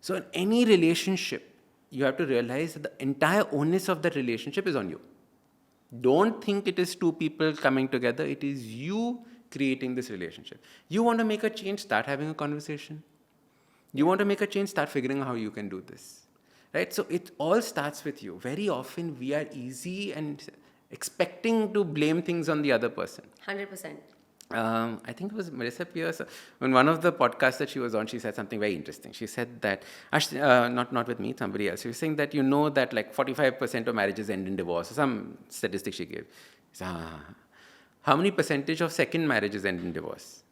So in any relationship, you have to realize that the entire onus of that relationship is on you. Don't think it is two people coming together. It is you creating this relationship. You want to make a change, start having a conversation. You want to make a change, start figuring out how you can do this. Right? So it all starts with you. Very often we are easy and expecting to blame things on the other person. 100%. I think it was Marissa Pierce. On one of the podcasts that she was on, she said something very interesting. She said that, not with me, somebody else. She was saying that that like 45% of marriages end in divorce. Some statistic she gave. So, how many percentage of second marriages end in divorce?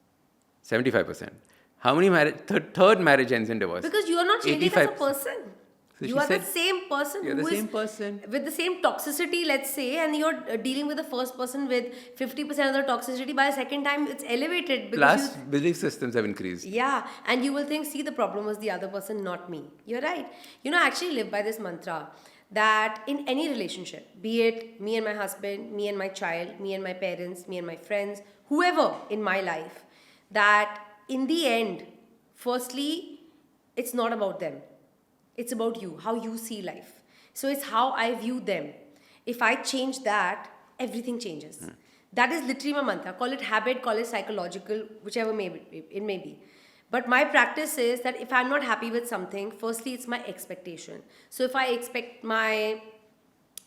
75%. How many third marriage ends in divorce? Because you are not changing as a person. So you she are said, the same person you're who the is same person. with the same toxicity, let's say, and you're dealing with the first person with 50% of the toxicity. By the second time, it's elevated. Because Plus, belief systems have increased. Yeah, and you will think, see, the problem was the other person, not me. You're right. I actually live by this mantra that in any relationship, be it me and my husband, me and my child, me and my parents, me and my friends, whoever in my life, that in the end, firstly, it's not about them. It's about you, how you see life. So it's how I view them. If I change that, everything changes. That is literally my mantra. Call it habit, call it psychological, whichever it may be. But my practice is that if I'm not happy with something, firstly, it's my expectation. So if I expect my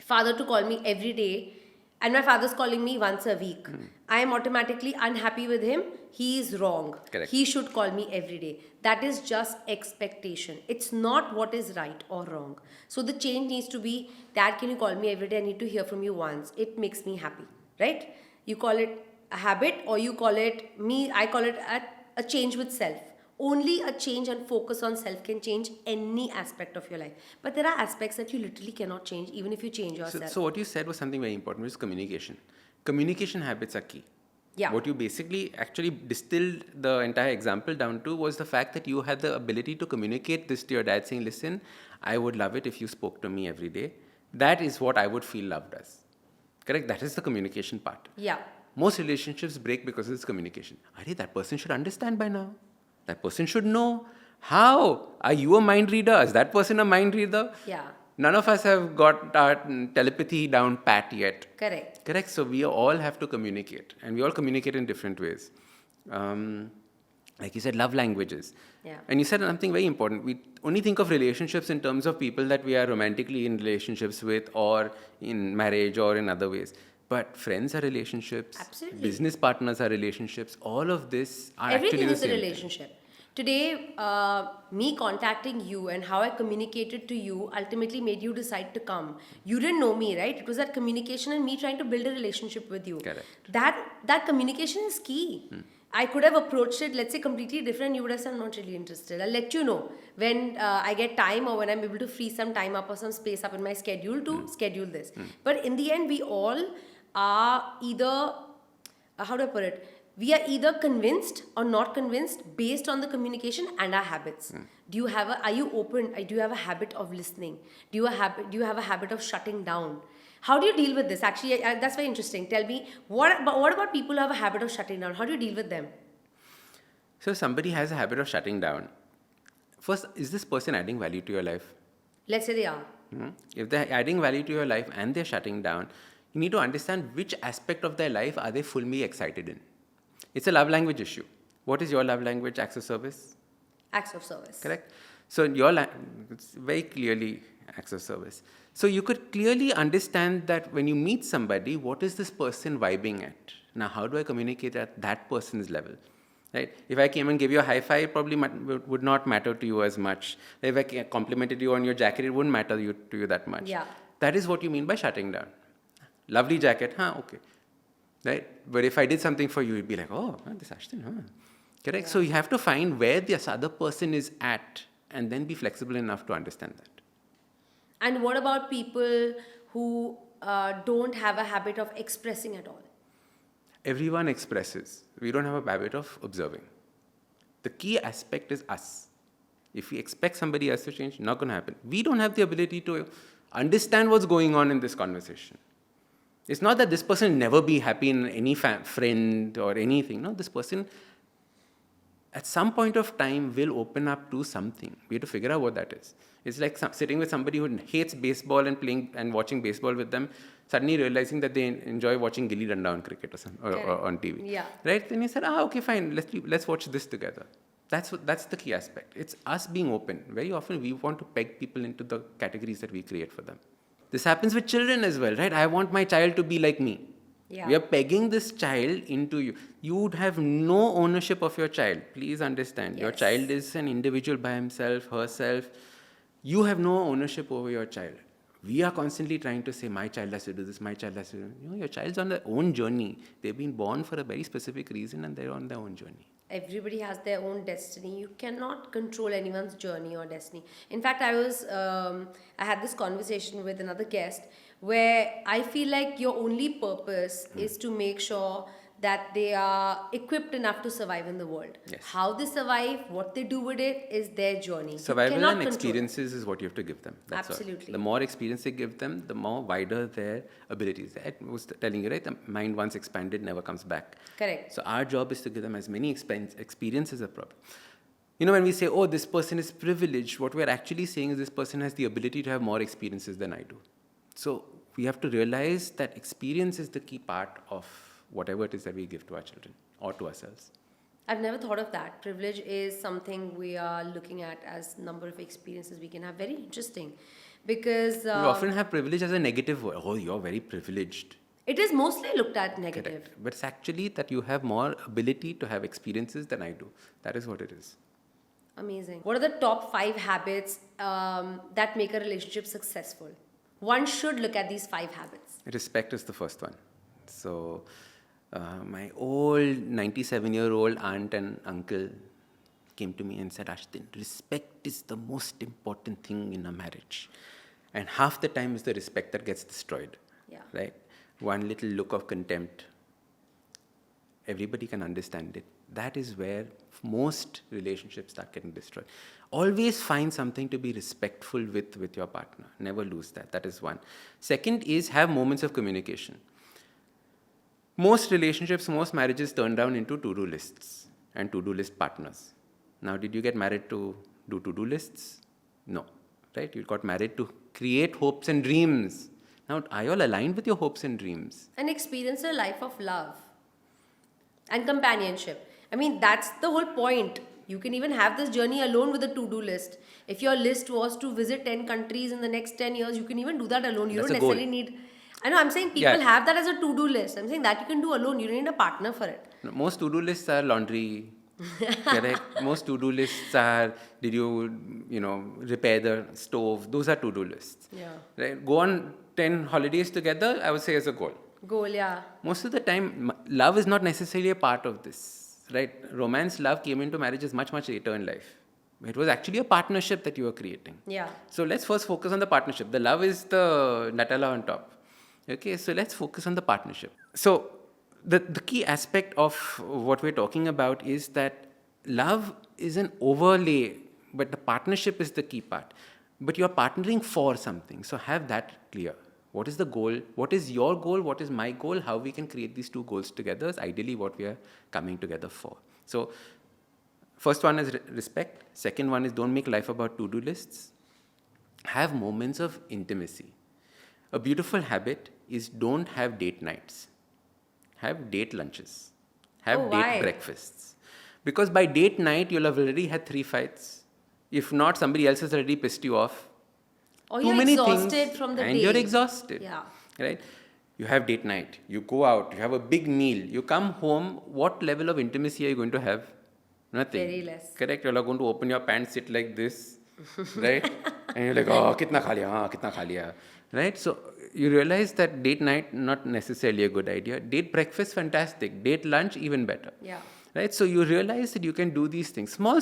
father to call me every day, and my father's calling me once a week, I am automatically unhappy with him. He is wrong. Correct. He should call me every day. That is just expectation. It's not what is right or wrong. So the change needs to be, Dad, can you call me every day? I need to hear from you once. It makes me happy, right? You call it a habit, or you call it I call it a change with self. Only a change and focus on self can change any aspect of your life. But there are aspects that you literally cannot change even if you change yourself. So what you said was something very important, which is communication. Communication habits are key. Yeah. What you basically actually distilled the entire example down to was the fact that you had the ability to communicate this to your dad, saying, listen, I would love it if you spoke to me every day. That is what I would feel loved as. Correct? That is the communication part. Yeah. Most relationships break because of this communication. That person should understand by now. That person should know. How? Are you a mind reader? Is that person a mind reader? Yeah. None of us have got our telepathy down pat yet. Correct. So we all have to communicate, and we all communicate in different ways. Like you said, love languages. Yeah. And you said something very important. We only think of relationships in terms of people that we are romantically in relationships with, or in marriage, or in other ways. But friends are relationships. Absolutely. Business partners are relationships. All of this are Everything actually the is a same thing. relationship. Today, me contacting you and how I communicated to you ultimately made you decide to come. You didn't know me, right? It was that communication and me trying to build a relationship with you. Correct. That communication is key. I could have approached it, let's say, completely different. You would have said, I'm not really interested. I'll let you know when I get time, or when I'm able to free some time up or some space up in my schedule to schedule this. But in the end, we all are either, how do I put it? We are either convinced or not convinced based on the communication and our habits. Are you open? Do you have a habit of listening? Do you have a habit of shutting down? How do you deal with this? Actually, that's very interesting. Tell me, what about people who have a habit of shutting down? How do you deal with them? So somebody has a habit of shutting down. First, is this person adding value to your life? Let's say they are. If they're adding value to your life and they're shutting down, you need to understand which aspect of their life are they fully excited in. It's a love language issue. What is your love language? Acts of service? Acts of service. Correct? So it's very clearly acts of service. So you could clearly understand that when you meet somebody, what is this person vibing at? Now, how do I communicate at that person's level? Right? If I came and gave you a high five, it probably would not matter to you as much. If I complimented you on your jacket, it wouldn't matter to you that much. Yeah. That is what you mean by shutting down. Lovely jacket, okay. Right? But if I did something for you, you'd be like, oh, this Ashdin, Correct? Yeah. So you have to find where this other person is at and then be flexible enough to understand that. And what about people who don't have a habit of expressing at all? Everyone expresses. We don't have a habit of observing. The key aspect is us. If we expect somebody else to change, not going to happen. We don't have the ability to understand what's going on in this conversation. It's not that this person will never be happy in any friend or anything. No, this person at some point of time will open up to something. We have to figure out what that is. It's like sitting with somebody who hates baseball and playing and watching baseball with them, suddenly realizing that they enjoy watching Gilli Danda on cricket or on TV. Yeah. Right? Then you said, okay, fine, let's watch this together. That's the key aspect. It's us being open. Very often we want to peg people into the categories that we create for them. This happens with children as well, right? I want my child to be like me. Yeah. We are pegging this child into you. You would have no ownership of your child. Please understand. Yes. Your child is an individual by himself, herself. You have no ownership over your child. We are constantly trying to say, my child has to do this, my child has to do this. Your child's on their own journey. They've been born for a very specific reason and they're on their own journey. Everybody has their own destiny. You cannot control anyone's journey or destiny. In fact, I had this conversation with another guest where I feel like your only purpose is to make sure that they are equipped enough to survive in the world. Yes. How they survive, what they do with it is their journey. Survival and experiences is what you have to give them. That's Absolutely. All. The more experience they give them, the more wider their abilities. I was telling you, right? The mind once expanded never comes back. Correct. So our job is to give them as many experiences as possible. When we say, oh, this person is privileged, what we're actually saying is this person has the ability to have more experiences than I do. So we have to realize that experience is the key part of whatever it is that we give to our children or to ourselves. I've never thought of that. Privilege is something we are looking at as number of experiences we can have. Very interesting. Because... we often have privilege as a negative word. Oh, you're very privileged. It is mostly looked at negative. Correct. But it's actually that you have more ability to have experiences than I do. That is what it is. Amazing. What are the top 5 habits that make a relationship successful? One should look at these 5 habits. Respect is the first one. So... my old 97-year-old aunt and uncle came to me and said, Ashdin, respect is the most important thing in a marriage. And half the time is the respect that gets destroyed. Yeah. Right? One little look of contempt. Everybody can understand it. That is where most relationships start getting destroyed. Always find something to be respectful with your partner. Never lose that. That is one. Second is have moments of communication. Most relationships, most marriages turn down into to-do lists and to-do list partners. Now, did you get married to do to-do lists? No, right? You got married to create hopes and dreams. Now, are you all aligned with your hopes and dreams? And experience a life of love and companionship. I mean, that's the whole point. You can even have this journey alone with a to-do list. If your list was to visit 10 countries in the next 10 years, you can even do that alone. You don't necessarily need... I know, I'm saying people have that as a to-do list. I'm saying that you can do alone. You don't need a partner for it. No, most to-do lists are laundry. Correct? Most to-do lists are, did you repair the stove? Those are to-do lists. Yeah. Right? Go on 10 holidays together, I would say as a goal. Goal, yeah. Most of the time, love is not necessarily a part of this. Right? Romance, love came into marriages much, much later in life. It was actually a partnership that you were creating. Yeah. So let's first focus on the partnership. The love is the Nutella on top. Okay, so let's focus on the partnership. So the key aspect of what we're talking about is that love is an overlay, but the partnership is the key part. But you're partnering for something, so have that clear. What is the goal? What is your goal? What is my goal? How we can create these two goals together is ideally what we are coming together for. So first one is respect. Second one is don't make life about to-do lists. Have moments of intimacy. A beautiful habit is don't have date nights. Have date lunches. Have date breakfasts. Because by date night, you'll have already had 3 fights. If not, somebody else has already pissed you off. Or Too you're many exhausted things, from the day. and you're exhausted. Yeah. Right? You have date night. You go out. You have a big meal. You come home. What level of intimacy are you going to have? Nothing. Very less. Correct? You're not going to open your pants, sit like this. Right? And you're like, oh, kitna kha liya, kitna kha liya. Right? So you realize that date night, not necessarily a good idea. Date breakfast, fantastic. Date lunch, even better. Yeah. Right? So you realize that you can do these things. Small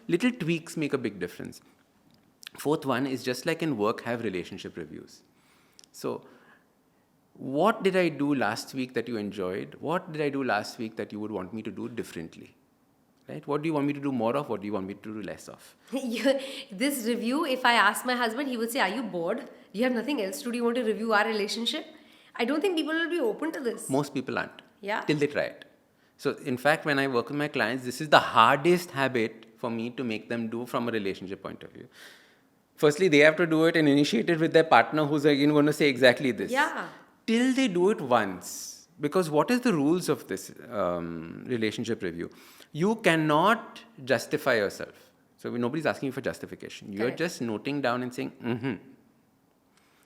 little tweaks make a big difference. Fourth one is just like in work, have relationship reviews. So what did I do last week that you enjoyed? What did I do last week that you would want me to do differently? Right? What do you want me to do more of? What do you want me to do less of? This review, if I ask my husband, he would say, are you bored? You have nothing else to do? You want to review our relationship? I don't think people will be open to this. Most people aren't. Yeah. Till they try it. So in fact, when I work with my clients, this is the hardest habit for me to make them do from a relationship point of view. Firstly, they have to do it and initiate it with their partner who's again going to say exactly this. Yeah. Till they do it once. Because what is the rules of this relationship review? You cannot justify yourself. So nobody's asking you for justification. You're Correct. just noting down and saying,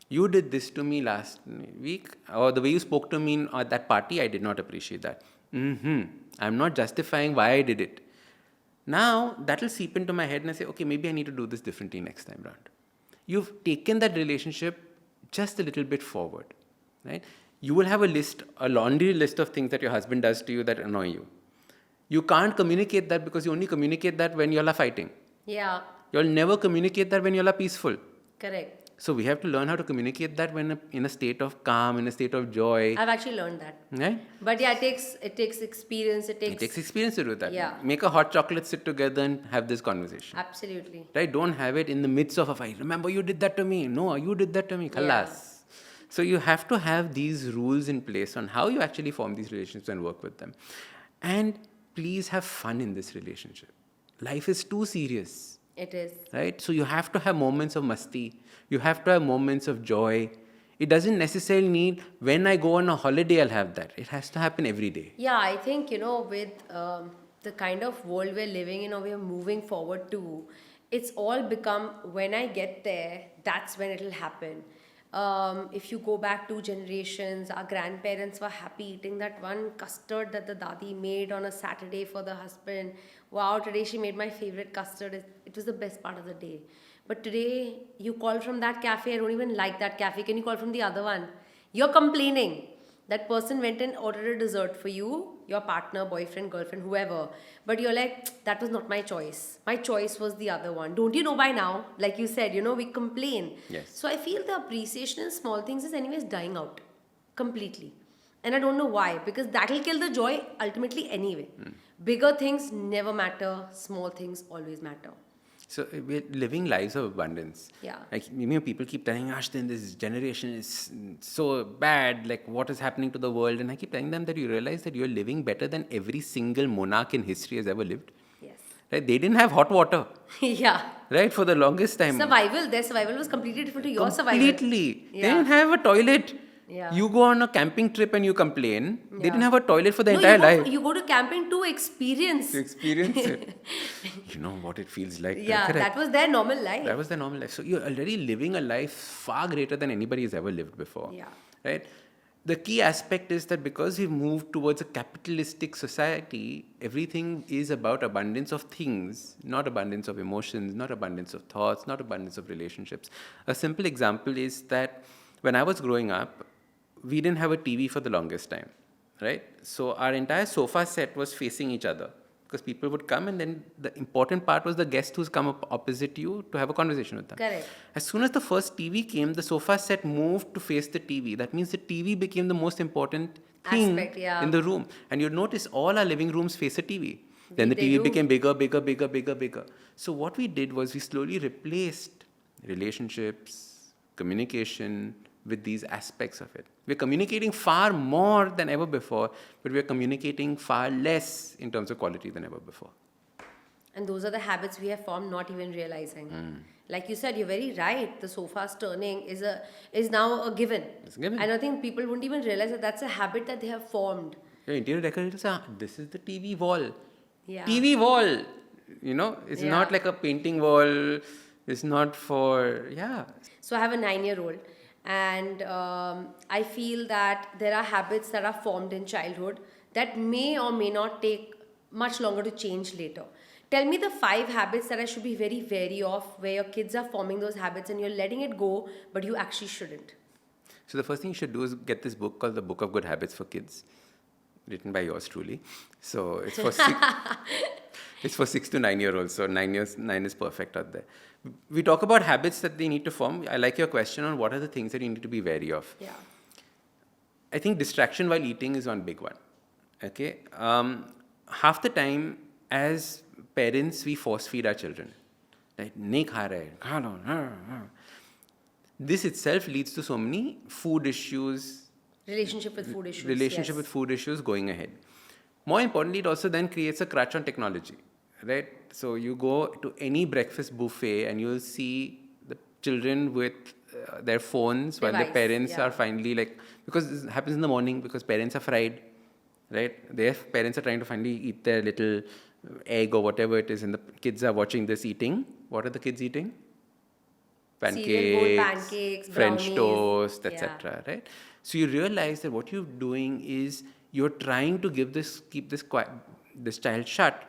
you did this to me last week, or the way you spoke to me at that party, I did not appreciate that. I'm not justifying why I did it. Now, that will seep into my head and I say, okay, maybe I need to do this differently next time round. You've taken that relationship just a little bit forward, right? You will have a laundry list of things that your husband does to you that annoy you. You can't communicate that because you only communicate that when you all are fighting. Yeah. You'll never communicate that when you all are peaceful. Correct. So we have to learn how to communicate that when in a state of calm, in a state of joy. I've actually learned that. Right? But yeah, it takes experience. It takes experience to do that. Yeah. Make a hot chocolate, sit together and have this conversation. Absolutely. Right? Don't have it in the midst of a fight. Remember, you did that to me. No, you did that to me. Khalas. Yeah. So you have to have these rules in place on how you actually form these relationships and work with them. And please have fun in this relationship. Life is too serious. It is. Right? So you have to have moments of masti. You have to have moments of joy. It doesn't necessarily need, when I go on a holiday, I'll have that. It has to happen every day. Yeah, I think, with the kind of world we're living in or we're moving forward to, it's all become, when I get there, that's when it'll happen. If you go back 2 generations, our grandparents were happy eating that one custard that the dadi made on a Saturday for the husband. Wow, today she made my favorite custard. It was the best part of the day. But today, you call from that cafe, I don't even like that cafe. Can you call from the other one? You're complaining. That person went and ordered a dessert for you, your partner, boyfriend, girlfriend, whoever. But you're like, that was not my choice. My choice was the other one. Don't you know by now? Like you said, we complain. Yes. So I feel the appreciation in small things is anyways dying out completely. And I don't know why, because that'll kill the joy ultimately anyway. Bigger things never matter. Small things always matter. So we're living lives of abundance. Yeah. Like, people keep telling Ashdin, this generation is so bad. Like, what is happening to the world? And I keep telling them that you realize that you're living better than every single monarch in history has ever lived. Yes. Right? They didn't have hot water. Yeah. Right? For the longest time. Their survival was completely different to your survival. Completely. Yeah. They didn't have a toilet. Yeah. You go on a camping trip and you complain. They Yeah. didn't have a toilet for the entire life. You go to camping to experience. To experience it. You know what it feels like. Yeah, Correct. that was their normal life. That was their normal life. So you're already living a life far greater than anybody has ever lived before. Yeah. Right? The key aspect is that because we've moved towards a capitalistic society, everything is about abundance of things, not abundance of emotions, not abundance of thoughts, not abundance of relationships. A simple example is that when I was growing up, we didn't have a TV for the longest time, right? So our entire sofa set was facing each other because people would come and then the important part was the guest who's come up opposite you to have a conversation with them. Correct. As soon as the first TV came, the sofa set moved to face the TV. That means the TV became the most important thing in the room. And you'd notice all our living rooms face a TV. Then the TV became bigger. So what we did was we slowly replaced relationships, communication, with these aspects of it. We're communicating far more than ever before, but we're communicating far less in terms of quality than ever before. And those are the habits we have formed not even realizing. Like you said, you're very right. The sofa's turning is now a given. It's a given. And I think people wouldn't even realize that that's a habit that they have formed. Your interior decorator says, this is the TV wall. Yeah. TV wall! It's Yeah. not like a painting wall. It's not for, So I have a 9-year-old, and I feel that there are habits that are formed in childhood that may or may not take much longer to change later. Tell me the 5 habits that I should be very wary of, where your kids are forming those habits and you're letting it go, but you actually shouldn't. So the first thing you should do is get this book called The Book of Good Habits for Kids, written by yours truly. So it's for it's for 6 to 9-year-olds. So 9 is perfect out there. We talk about habits that they need to form. I like your question on what are the things that you need to be wary of. Yeah. I think distraction while eating is one big one. Okay, half the time as parents we force feed our children. Like, nahi kha rahe, kha lo. This itself leads to so many food issues, Relationship with food issues. relationship yes. with food issues going ahead. More importantly, it also then creates a crutch on technology, right? So you go to any breakfast buffet and you'll see the children with their phones while the Device, parents yeah. are finally because this happens in the morning because parents are fried, right? Their parents are trying to finally eat their little egg or whatever it is and the kids are watching this eating. What are the kids eating? Cereal bowl, pancakes, French brownies. toast, Yeah. etc. Right? So you realize that what you're doing is you're trying to keep this child shut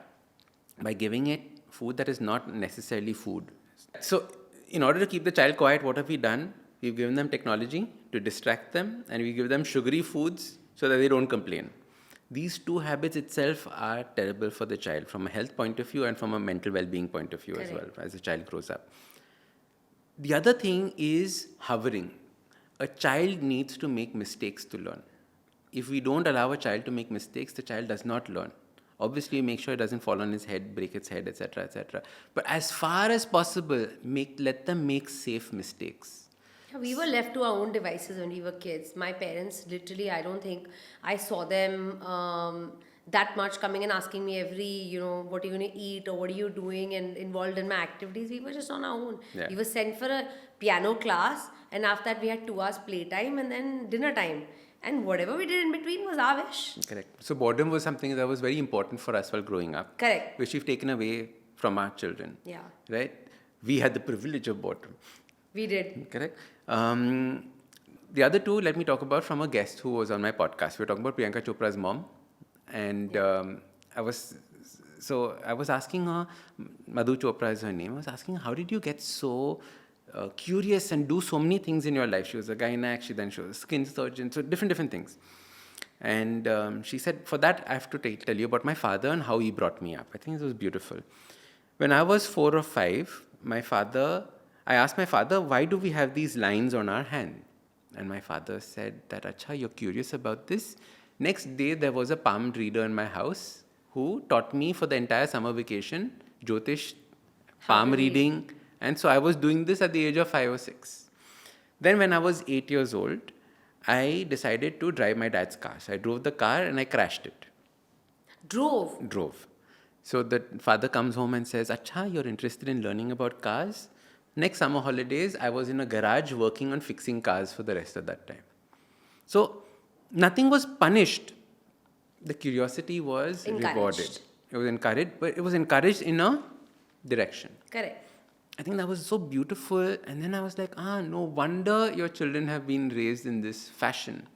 by giving it food that is not necessarily food. So in order to keep the child quiet, what have we done? We've given them technology to distract them, and we give them sugary foods so that they don't complain. These 2 habits itself are terrible for the child from a health point of view and from a mental well-being point of view as well as the child grows up. The other thing is hovering. A child needs to make mistakes to learn. If we don't allow a child to make mistakes, the child does not learn. Obviously, make sure it doesn't fall on his head, break its head, etc., etc. But as far as possible, let them make safe mistakes. Yeah, we were left to our own devices when we were kids. My parents, literally, I don't think I saw them that much coming and asking me every, what are you going to eat or what are you doing and involved in my activities. We were just on our own. Yeah. We were sent for a piano class, and after that we had 2 hours playtime and then dinner time. And whatever we did in between was our wish. Correct. So boredom was something that was very important for us while growing up. Correct. Which we've taken away from our children. Yeah. Right? We had the privilege of boredom. We did. Correct. The other 2, let me talk about from a guest who was on my podcast. We were talking about Priyanka Chopra's mom. And I was asking her, Madhu Chopra is her name, I was asking her, how did you get so curious and do so many things in your life? She was a gynaec, she was a skin surgeon, so different things. And she said, for that, I have to tell you about my father and how he brought me up. I think it was beautiful. When I was 4 or 5, I asked my father, why do we have these lines on our hand? And my father said that, Acha, you're curious about this? Next day, there was a palm reader in my house who taught me for the entire summer vacation, Jyotish, palm reading. And so I was doing this at the age of 5 or 6. Then when I was 8 years old, I decided to drive my dad's car. So I drove the car and I crashed it. Drove. So the father comes home and says, Acha, you're interested in learning about cars? Next summer holidays, I was in a garage working on fixing cars for the rest of that time. So nothing was punished. The curiosity was rewarded. It was encouraged, but it was encouraged in a direction. Correct. I think that was so beautiful. And then I was like, no wonder your children have been raised in this fashion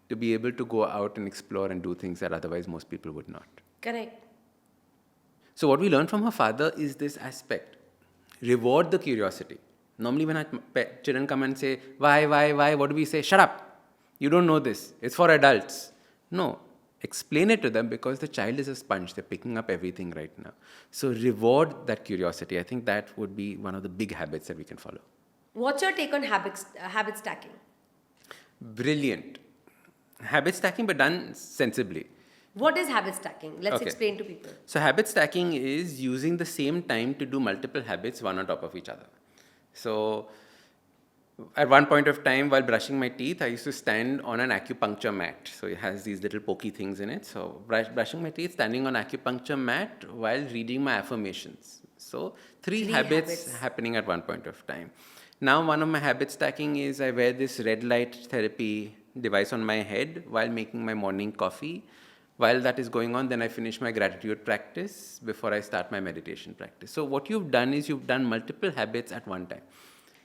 to be able to go out and explore and do things that otherwise most people would not. Correct. So what we learned from her father is this aspect. Reward the curiosity. Normally when our children come and say, why, what do we say? Shut up. You don't know this. It's for adults. No. Explain it to them because the child is a sponge. They're picking up everything right now. So reward that curiosity. I think that would be one of the big habits that we can follow. What's your take on habit stacking? Brilliant. Habit stacking, but done sensibly. What is habit stacking? Let's explain to people. So habit stacking is using the same time to do multiple habits one on top of each other. So At one point of time, while brushing my teeth, I used to stand on an acupuncture mat. So it has these little pokey things in it. So brushing my teeth, standing on acupuncture mat while reading my affirmations. So three habits happening at one point of time. Now one of my habit stacking is I wear this red light therapy device on my head while making my morning coffee. While that is going on, then I finish my gratitude practice before I start my meditation practice. So what you've done is you've done multiple habits at one time.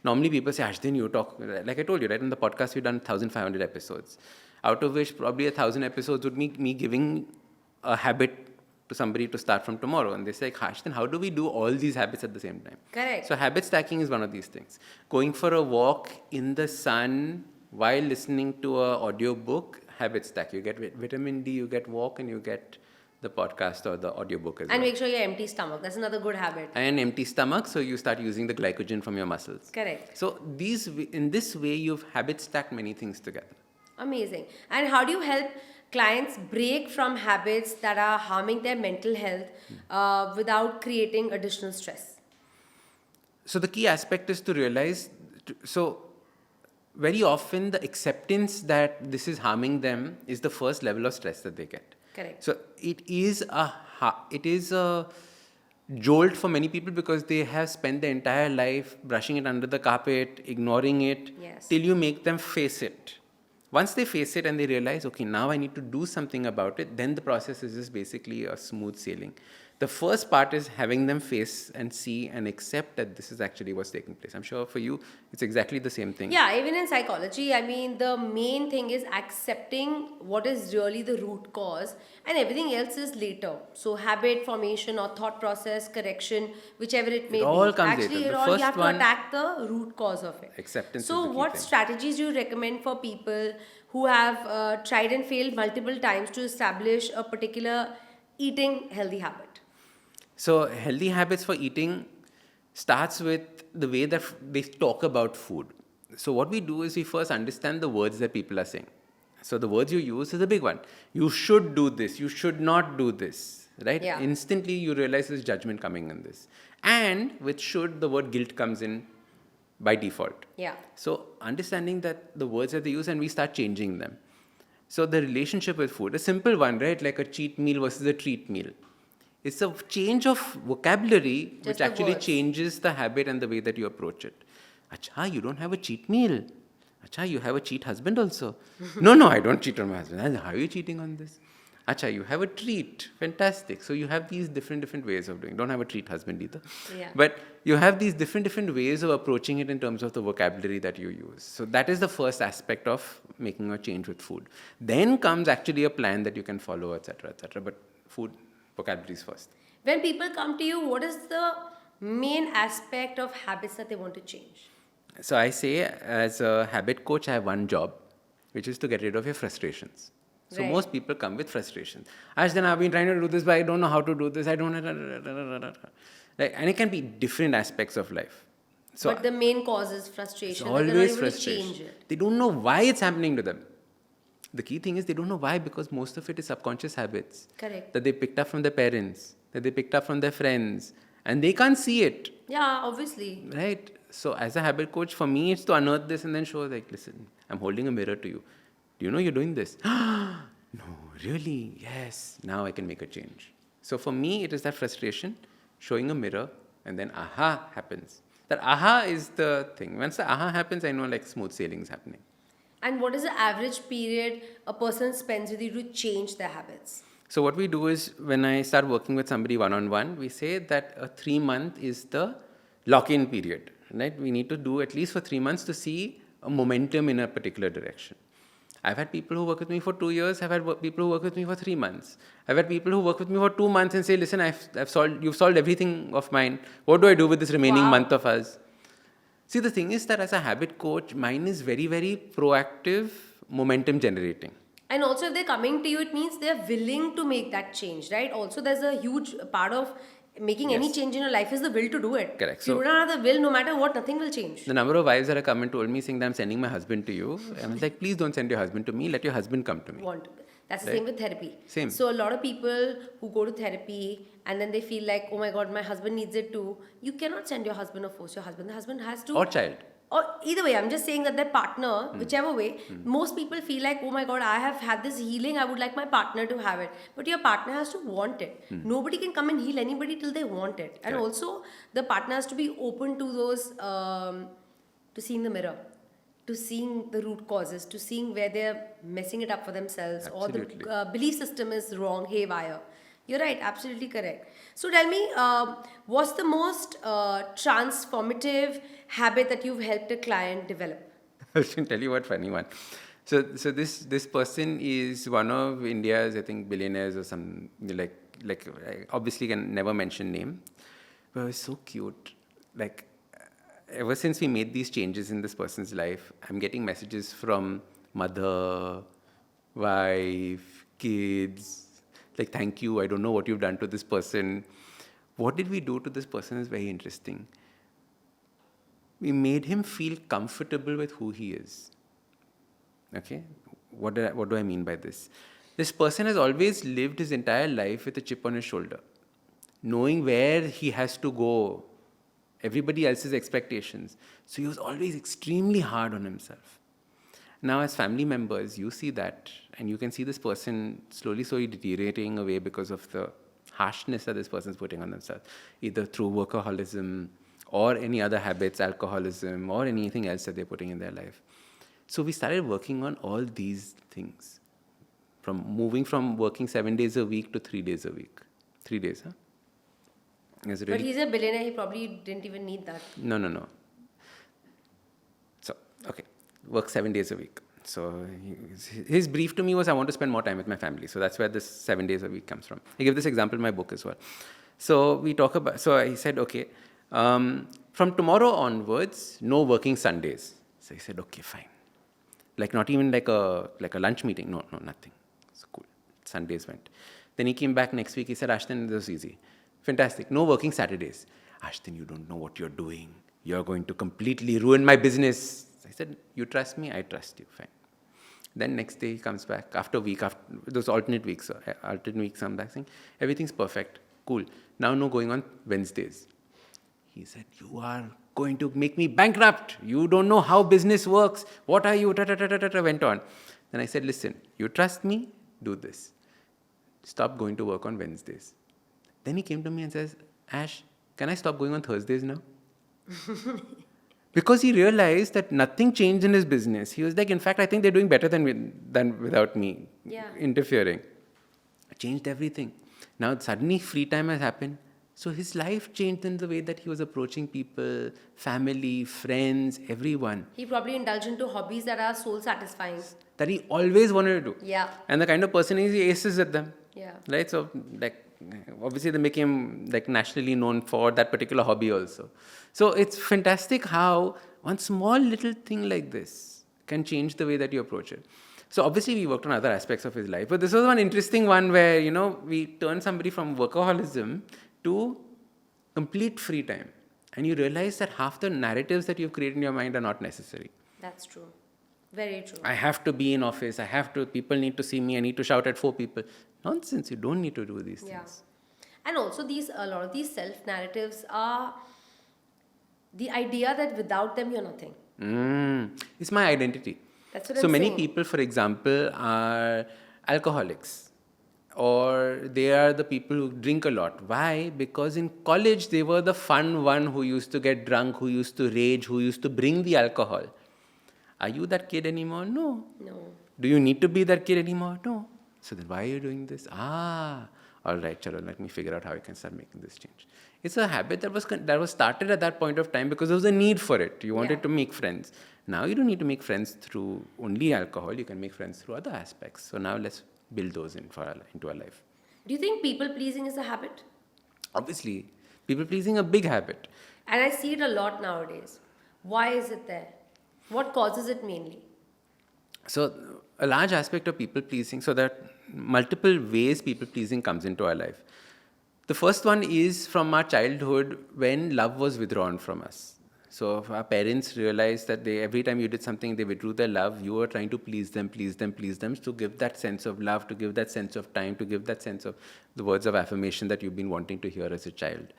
Normally people say, Ashdin, you talk, like I told you, right? In the podcast, we've done 1,500 episodes, out of which probably 1,000 episodes would be me giving a habit to somebody to start from tomorrow. And they say, Ashdin, how do we do all these habits at the same time? Correct. So habit stacking is one of these things. Going for a walk in the sun while listening to an audio book, habit stack. You get vitamin D, you get walk, and you get the podcast or the audiobook as well. And make sure you empty stomach. That's another good habit. And empty stomach, so you start using the glycogen from your muscles. Correct. So in this way, you've habit stacked many things together. Amazing. And how do you help clients break from habits that are harming their mental health without creating additional stress? So the key aspect is to realize, very often the acceptance that this is harming them is the first level of stress that they get. Correct. So it is a jolt for many people because they have spent their entire life brushing it under the carpet, ignoring it, Yes. till you make them face it. Once they face it and they realize, okay, now I need to do something about it, then the process is just basically a smooth sailing. The first part is having them face and see and accept that this is actually what's taking place. I'm sure for you, it's exactly the same thing. Yeah, even in psychology, I mean, the main thing is accepting what is really the root cause, and everything else is later. So habit formation or thought process, correction, whichever it may be. all comes Actually, later. The you first have to one- attack the root cause of it. Acceptance So is the key what thing. strategies do you recommend for people who have tried and failed multiple times to establish a particular eating healthy habit? So healthy habits for eating starts with the way that they talk about food. So what we do is we first understand the words that people are saying. So the words you use is a big one. You should do this. You should not do this. Right? Yeah. Instantly you realize there's judgment coming in this. And with should, the word guilt comes in by default. Yeah. So understanding that the words that they use and we start changing them. So the relationship with food, a simple one, right? Like a cheat meal versus a treat meal. It's a change of vocabulary Just which the actually words. changes the habit and the way that you approach it. Acha, you don't have a cheat meal. Acha, you have a cheat husband also. No, I don't cheat on my husband. How are you cheating on this? Acha, you have a treat. Fantastic. So you have these different ways of doing. Don't have a treat husband either. Yeah. But you have these different ways of approaching it in terms of the vocabulary that you use. So that is the first aspect of making a change with food. Then comes actually a plan that you can follow, etc., etc. But food vocabulary is first. When people come to you, what is the main aspect of habits that they want to change? So I say, as a habit coach, I have one job, which is to get rid of your frustrations. So Right. most people come with frustrations. Ashdan, I've been trying to do this, but I don't know how to do this. I don't know. Like, and it can be different aspects of life. So But the main cause is it's frustration. That they're not always able to frustration. change it. They don't know why it's happening to them. The key thing is they don't know why, because most of it is subconscious habits Correct. that they picked up from their parents, that they picked up from their friends, and they can't see it. Yeah, obviously. Right. So as a habit coach, for me, it's to unearth this and then show, like, listen, I'm holding a mirror to you. Do you know you're doing this? No, really? Yes. Now I can make a change. So for me, it is that frustration, showing a mirror, and then aha happens. That aha is the thing. Once the aha happens, I know like smooth sailing is happening. And what is the average period a person spends with you to change their habits? So what we do is when I start working with somebody one-on-one, we say that a 3-month is the lock-in period. Right? We need to do at least for 3 months to see a momentum in a particular direction. I've had people who work with me for 2 years. I've had people who work with me for 3 months. I've had people who work with me for 2 months and say, listen, you've solved everything of mine. What do I do with this remaining Wow. month of us? See, the thing is that as a habit coach, mine is very, very proactive, momentum generating. And also, if they're coming to you, it means they're willing to make that change, right? Also, there's a huge part of making any Yes. change in your life is the will to do it. Correct. If you So- don't have the will, no matter what, nothing will change. The number of wives that have come and told me saying that I'm sending my husband to you, I was like, please don't send your husband to me. Let your husband come to me. Want to. That's the Right. same with therapy. Same. So a lot of people who go to therapy and then they feel like, oh my God, my husband needs it too. You cannot send your husband or force your husband. The husband has to. Or child. or either way, I'm just saying that their partner, whichever way, most people feel like, oh my god, I have had this healing, I would like my partner to have it. But your partner has to want it. Nobody can come and heal anybody till they want it. And Correct. also, the partner has to be open to those, to seeing the mirror, to seeing the root causes, to seeing where they're messing it up for themselves, or Absolutely. the belief system is wrong, haywire. You're right, absolutely correct. So tell me, what's the most transformative habit that you've helped a client develop? I can tell you what funny one. So this person is one of India's, I think, billionaires or some, like I obviously can never mention name, but it was so cute. Like, ever since we made these changes in this person's life, I'm getting messages from mother, wife, kids, like, thank you, I don't know what you've done to this person. What did we do to this person is very interesting. We made him feel comfortable with who he is. Okay? What do I mean by this? This person has always lived his entire life with a chip on his shoulder, knowing where he has to go, everybody else's expectations. So he was always extremely hard on himself. Now, as family members, you see that, and you can see this person slowly deteriorating away because of the harshness that this person is putting on themselves, either through workaholism or any other habits, alcoholism, or anything else that they're putting in their life. So we started working on all these things, from moving from working 7 days a week to 3 days a week. 3 days, huh? Is it But really? he's a billionaire, he probably didn't even need that. No. So, okay, work 7 days a week. So his brief to me was, I want to spend more time with my family. So that's where this 7 days a week comes from. I give this example in my book as well. So he said, okay, from tomorrow onwards, no working Sundays. So he said, okay, fine. Like, not even like a lunch meeting. No, nothing. It's cool. Sundays went. Then he came back next week. He said, Ashdin, this was easy. Fantastic. No working Saturdays. Ashdin, you don't know what you're doing. You're going to completely ruin my business. I said, you trust me? I trust you. Fine. Then next day he comes back after those alternate weeks. I'm back saying, everything's perfect. Cool. Now no going on Wednesdays. He said, you are going to make me bankrupt. You don't know how business works. What are you? Went on. Then I said, listen, you trust me? Do this. Stop going to work on Wednesdays. Then he came to me and says, Ash, can I stop going on Thursdays now? Because he realized that nothing changed in his business. He was like, in fact, I think they're doing better than without me interfering. I changed everything. Now suddenly free time has happened. So his life changed in the way that he was approaching people, family, friends, everyone. He probably indulged into hobbies that are soul satisfying. That he always wanted to do. Yeah. And the kind of person he aces at them. Yeah. Right? So, like, obviously they became like nationally known for that particular hobby also. So it's fantastic how one small little thing like this can change the way that you approach it. So obviously we worked on other aspects of his life, but this was one interesting one where, we turned somebody from workaholism to complete free time. And you realize that half the narratives that you've created in your mind are not necessary. That's true. Very true. I have to be in office. People need to see me. I need to shout at 4 people. Nonsense. You don't need to do these things. And also a lot of these self-narratives are the idea that without them you're nothing. It's my identity. That's what So I'm many saying. people, for example, are alcoholics, or they are the people who drink a lot. Why? Because in college they were the fun one who used to get drunk, who used to rage, who used to bring the alcohol. Are you that kid anymore? No. Do you need to be that kid anymore? No. So then why are you doing this? All right, chalo, let me figure out how I can start making this change. It's a habit that was started at that point of time because there was a need for it. You wanted to make friends. Now you don't need to make friends through only alcohol. You can make friends through other aspects. So now let's build those into our life. Do you think people-pleasing is a habit? Obviously, people-pleasing is a big habit. And I see it a lot nowadays. Why is it there? What causes it mainly? So a large aspect of people-pleasing, so that multiple ways people-pleasing comes into our life. The first one is from our childhood when love was withdrawn from us. So if our parents realized that every time you did something, they withdrew their love, you were trying to please them, to give that sense of love, to give that sense of time, to give that sense of the words of affirmation that you've been wanting to hear as a child.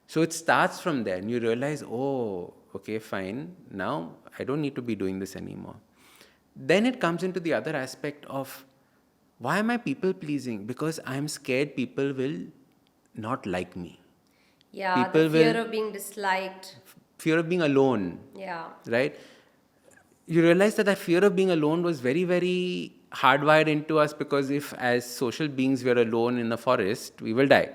So it starts from there, and you realize, oh, okay, fine, now I don't need to be doing this anymore. Then it comes into the other aspect of, why am I people pleasing? Because I'm scared people will not like me. Yeah, People the fear will, of being disliked. fear of being alone, Yeah. right? You realize that fear of being alone was very, very hardwired into us, because if as social beings we are alone in the forest, we will die.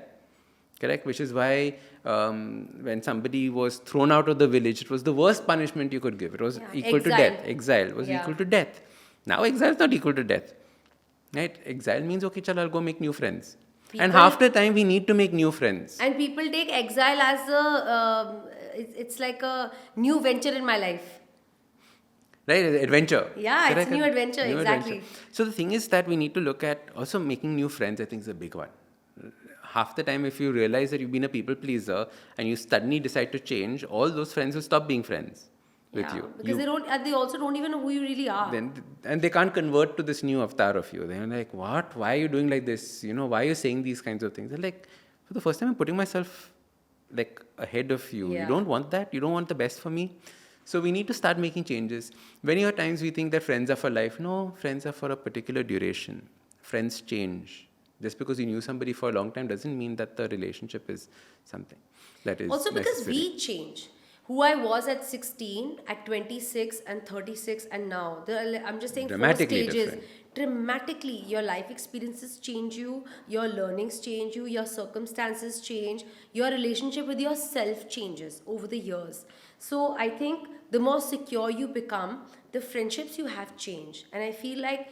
Correct? Which is why when somebody was thrown out of the village, it was the worst punishment you could give. It was equal to Exile. death. Exile was Yeah. equal to death. Now exile is not equal to death. Right? Exile means, okay, chal, I'll go make new friends. And People- half the time we need to make new friends. And people take exile as it's like a new venture in my life. Right? Adventure. Yeah, it's a Correct? new adventure, exactly. So the thing is that we need to look at also making new friends, I think, is a big one. Half the time, if you realize that you've been a people pleaser and you suddenly decide to change, all those friends will stop being friends with Yeah, you. because they also don't even know who you really are. And they can't convert to this new avatar of you. They're like, what? Why are you doing like this? Why are you saying these kinds of things? They're like, for the first time, I'm putting myself like ahead of you. Yeah. You don't want that? You don't want the best for me? So we need to start making changes. Many of times we think that friends are for life. No, friends are for a particular duration. Friends change. Just because you knew somebody for a long time doesn't mean that the relationship is something that is Also because necessary. we change. Who I was at 16, at 26 and 36 and now. I'm just saying 4 Dramatically stages. different. Dramatically, your life experiences change you, your learnings change you, your circumstances change, your relationship with yourself changes over the years. So I think the more secure you become, the friendships you have change. And I feel like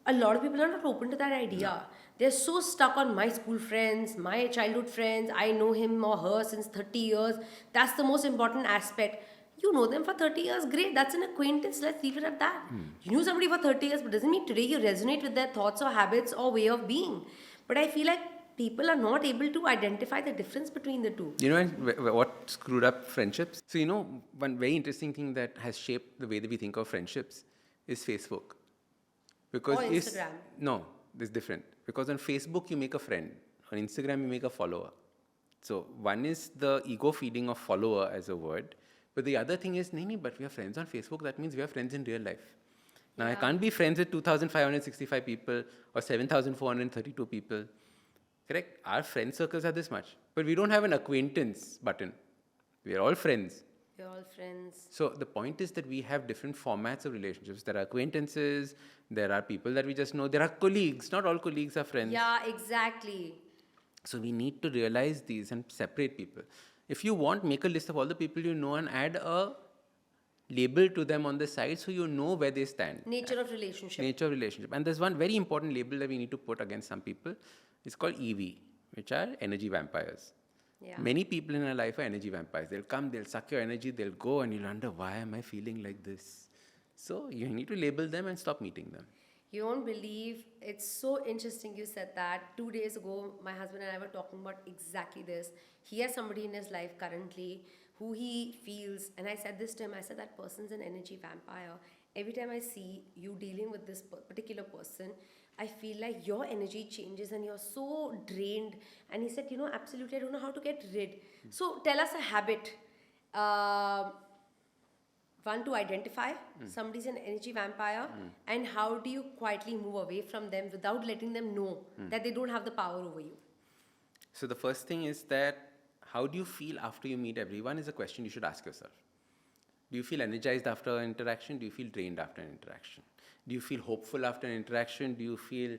a lot of people are not open to that idea. They're so stuck on my school friends, my childhood friends. I know him or her since 30 years. That's the most important aspect. You know them for 30 years, great. That's an acquaintance. Let's leave it at that. You knew somebody for 30 years, but doesn't mean today you resonate with their thoughts or habits or way of being. But I feel like people are not able to identify the difference between the two. You know what screwed up friendships? So, one very interesting thing that has shaped the way that we think of friendships is Facebook. Because Or Instagram. No, it's different. Because on Facebook, you make a friend. On Instagram, you make a follower. So one is the ego feeding of follower as a word. But the other thing is, no, but we are friends on Facebook. That means we are friends in real life. Now, I can't be friends with 2,565 people or 7,432 people. Correct? Our friend circles are this much. But we don't have an acquaintance button. We are all friends. We're all friends. So the point is that we have different formats of relationships. There are acquaintances, there are people that we just know, there are colleagues. Not all colleagues are friends. Yeah, exactly. So we need to realize these and separate people. If you want, make a list of all the people you know and add a label to them on the side so you know where they stand. Nature of relationship. Nature of relationship. And there's one very important label that we need to put against some people. It's called EV, which are energy vampires. Yeah. Many people in our life are energy vampires. They'll come, they'll suck your energy, they'll go, and you'll wonder, why am I feeling like this? So you need to label them and stop meeting them. You won't believe, it's so interesting you said that. 2 days ago, my husband and I were talking about exactly this. He has somebody in his life currently who he feels, and I said this to him, I said that person's an energy vampire. Every time I see you dealing with this particular person, I feel like your energy changes and you're so drained. And he said, absolutely, I don't know how to get rid. So tell us a habit. One, to identify somebody's an energy vampire, and how do you quietly move away from them without letting them know that they don't have the power over you? So the first thing is that how do you feel after you meet everyone is a question you should ask yourself. Do you feel energized after an interaction? Do you feel drained after an interaction? Do you feel hopeful after an interaction? Do you feel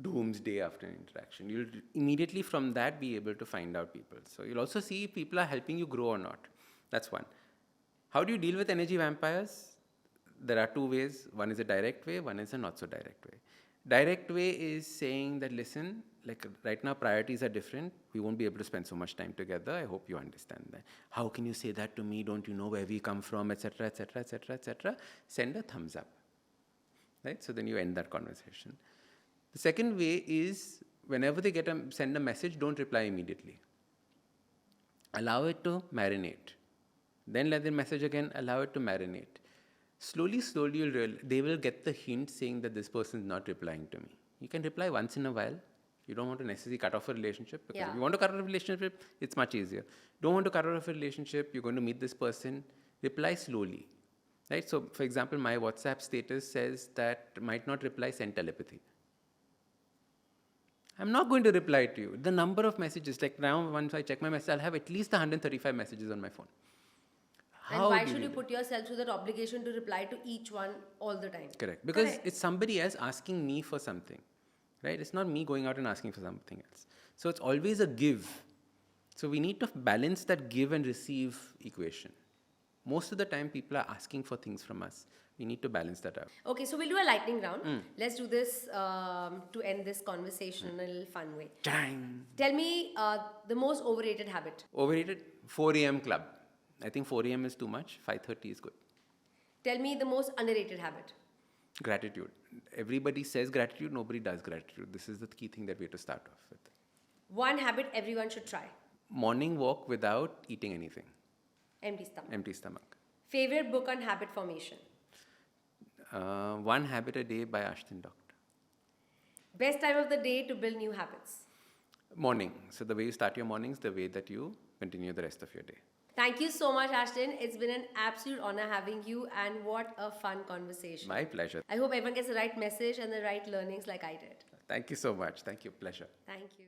doomsday after an interaction? You'll immediately from that be able to find out people. So you'll also see if people are helping you grow or not. That's one. How do you deal with energy vampires? There are two ways. One is a direct way, one is a not so direct way. Direct way is saying that, listen, like right now priorities are different. We won't be able to spend so much time together. I hope you understand that. How can you say that to me? Don't you know where we come from, etc., etc., etc., etc.? Send a thumbs up. Right? So then you end that conversation. The second way is whenever they send a message, don't reply immediately. Allow it to marinate. Then let them message again, allow it to marinate. Slowly, they will get the hint saying that this person is not replying to me. You can reply once in a while. You don't want to necessarily cut off a relationship, because Yeah. if you want to cut off a relationship, it's much easier. Don't want to cut off a relationship, you're going to meet this person, reply slowly. Right? So, for example, my WhatsApp status says that might not reply, send telepathy. I'm not going to reply to you. The number of messages, like now, once I check my message, I'll have at least 135 messages on my phone. And why do should you do put yourself through that obligation to reply to each one all the time? Correct. Because Correct. it's somebody else asking me for something, right? It's not me going out and asking for something else. So it's always a give. So we need to balance that give and receive equation. Most of the time, people are asking for things from us. We need to balance that out. Okay, so we'll do a lightning round. Let's do this to end this conversation in a little fun way. Dang. Tell me the most overrated habit. Overrated, 4 a.m. club. I think 4 a.m. is too much. 5:30 is good. Tell me the most underrated habit. Gratitude. Everybody says gratitude, nobody does gratitude. This is the key thing that we have to start off with. One habit everyone should try. Morning walk without eating anything. Empty stomach. Empty stomach. Favorite book on habit formation. One Habit a Day by Ashdin Doctor. Best time of the day to build new habits. Morning. So the way you start your mornings, the way that you continue the rest of your day. Thank you so much, Ashdin. It's been an absolute honor having you, and what a fun conversation. My pleasure. I hope everyone gets the right message and the right learnings like I did. Thank you so much. Thank you. Pleasure. Thank you.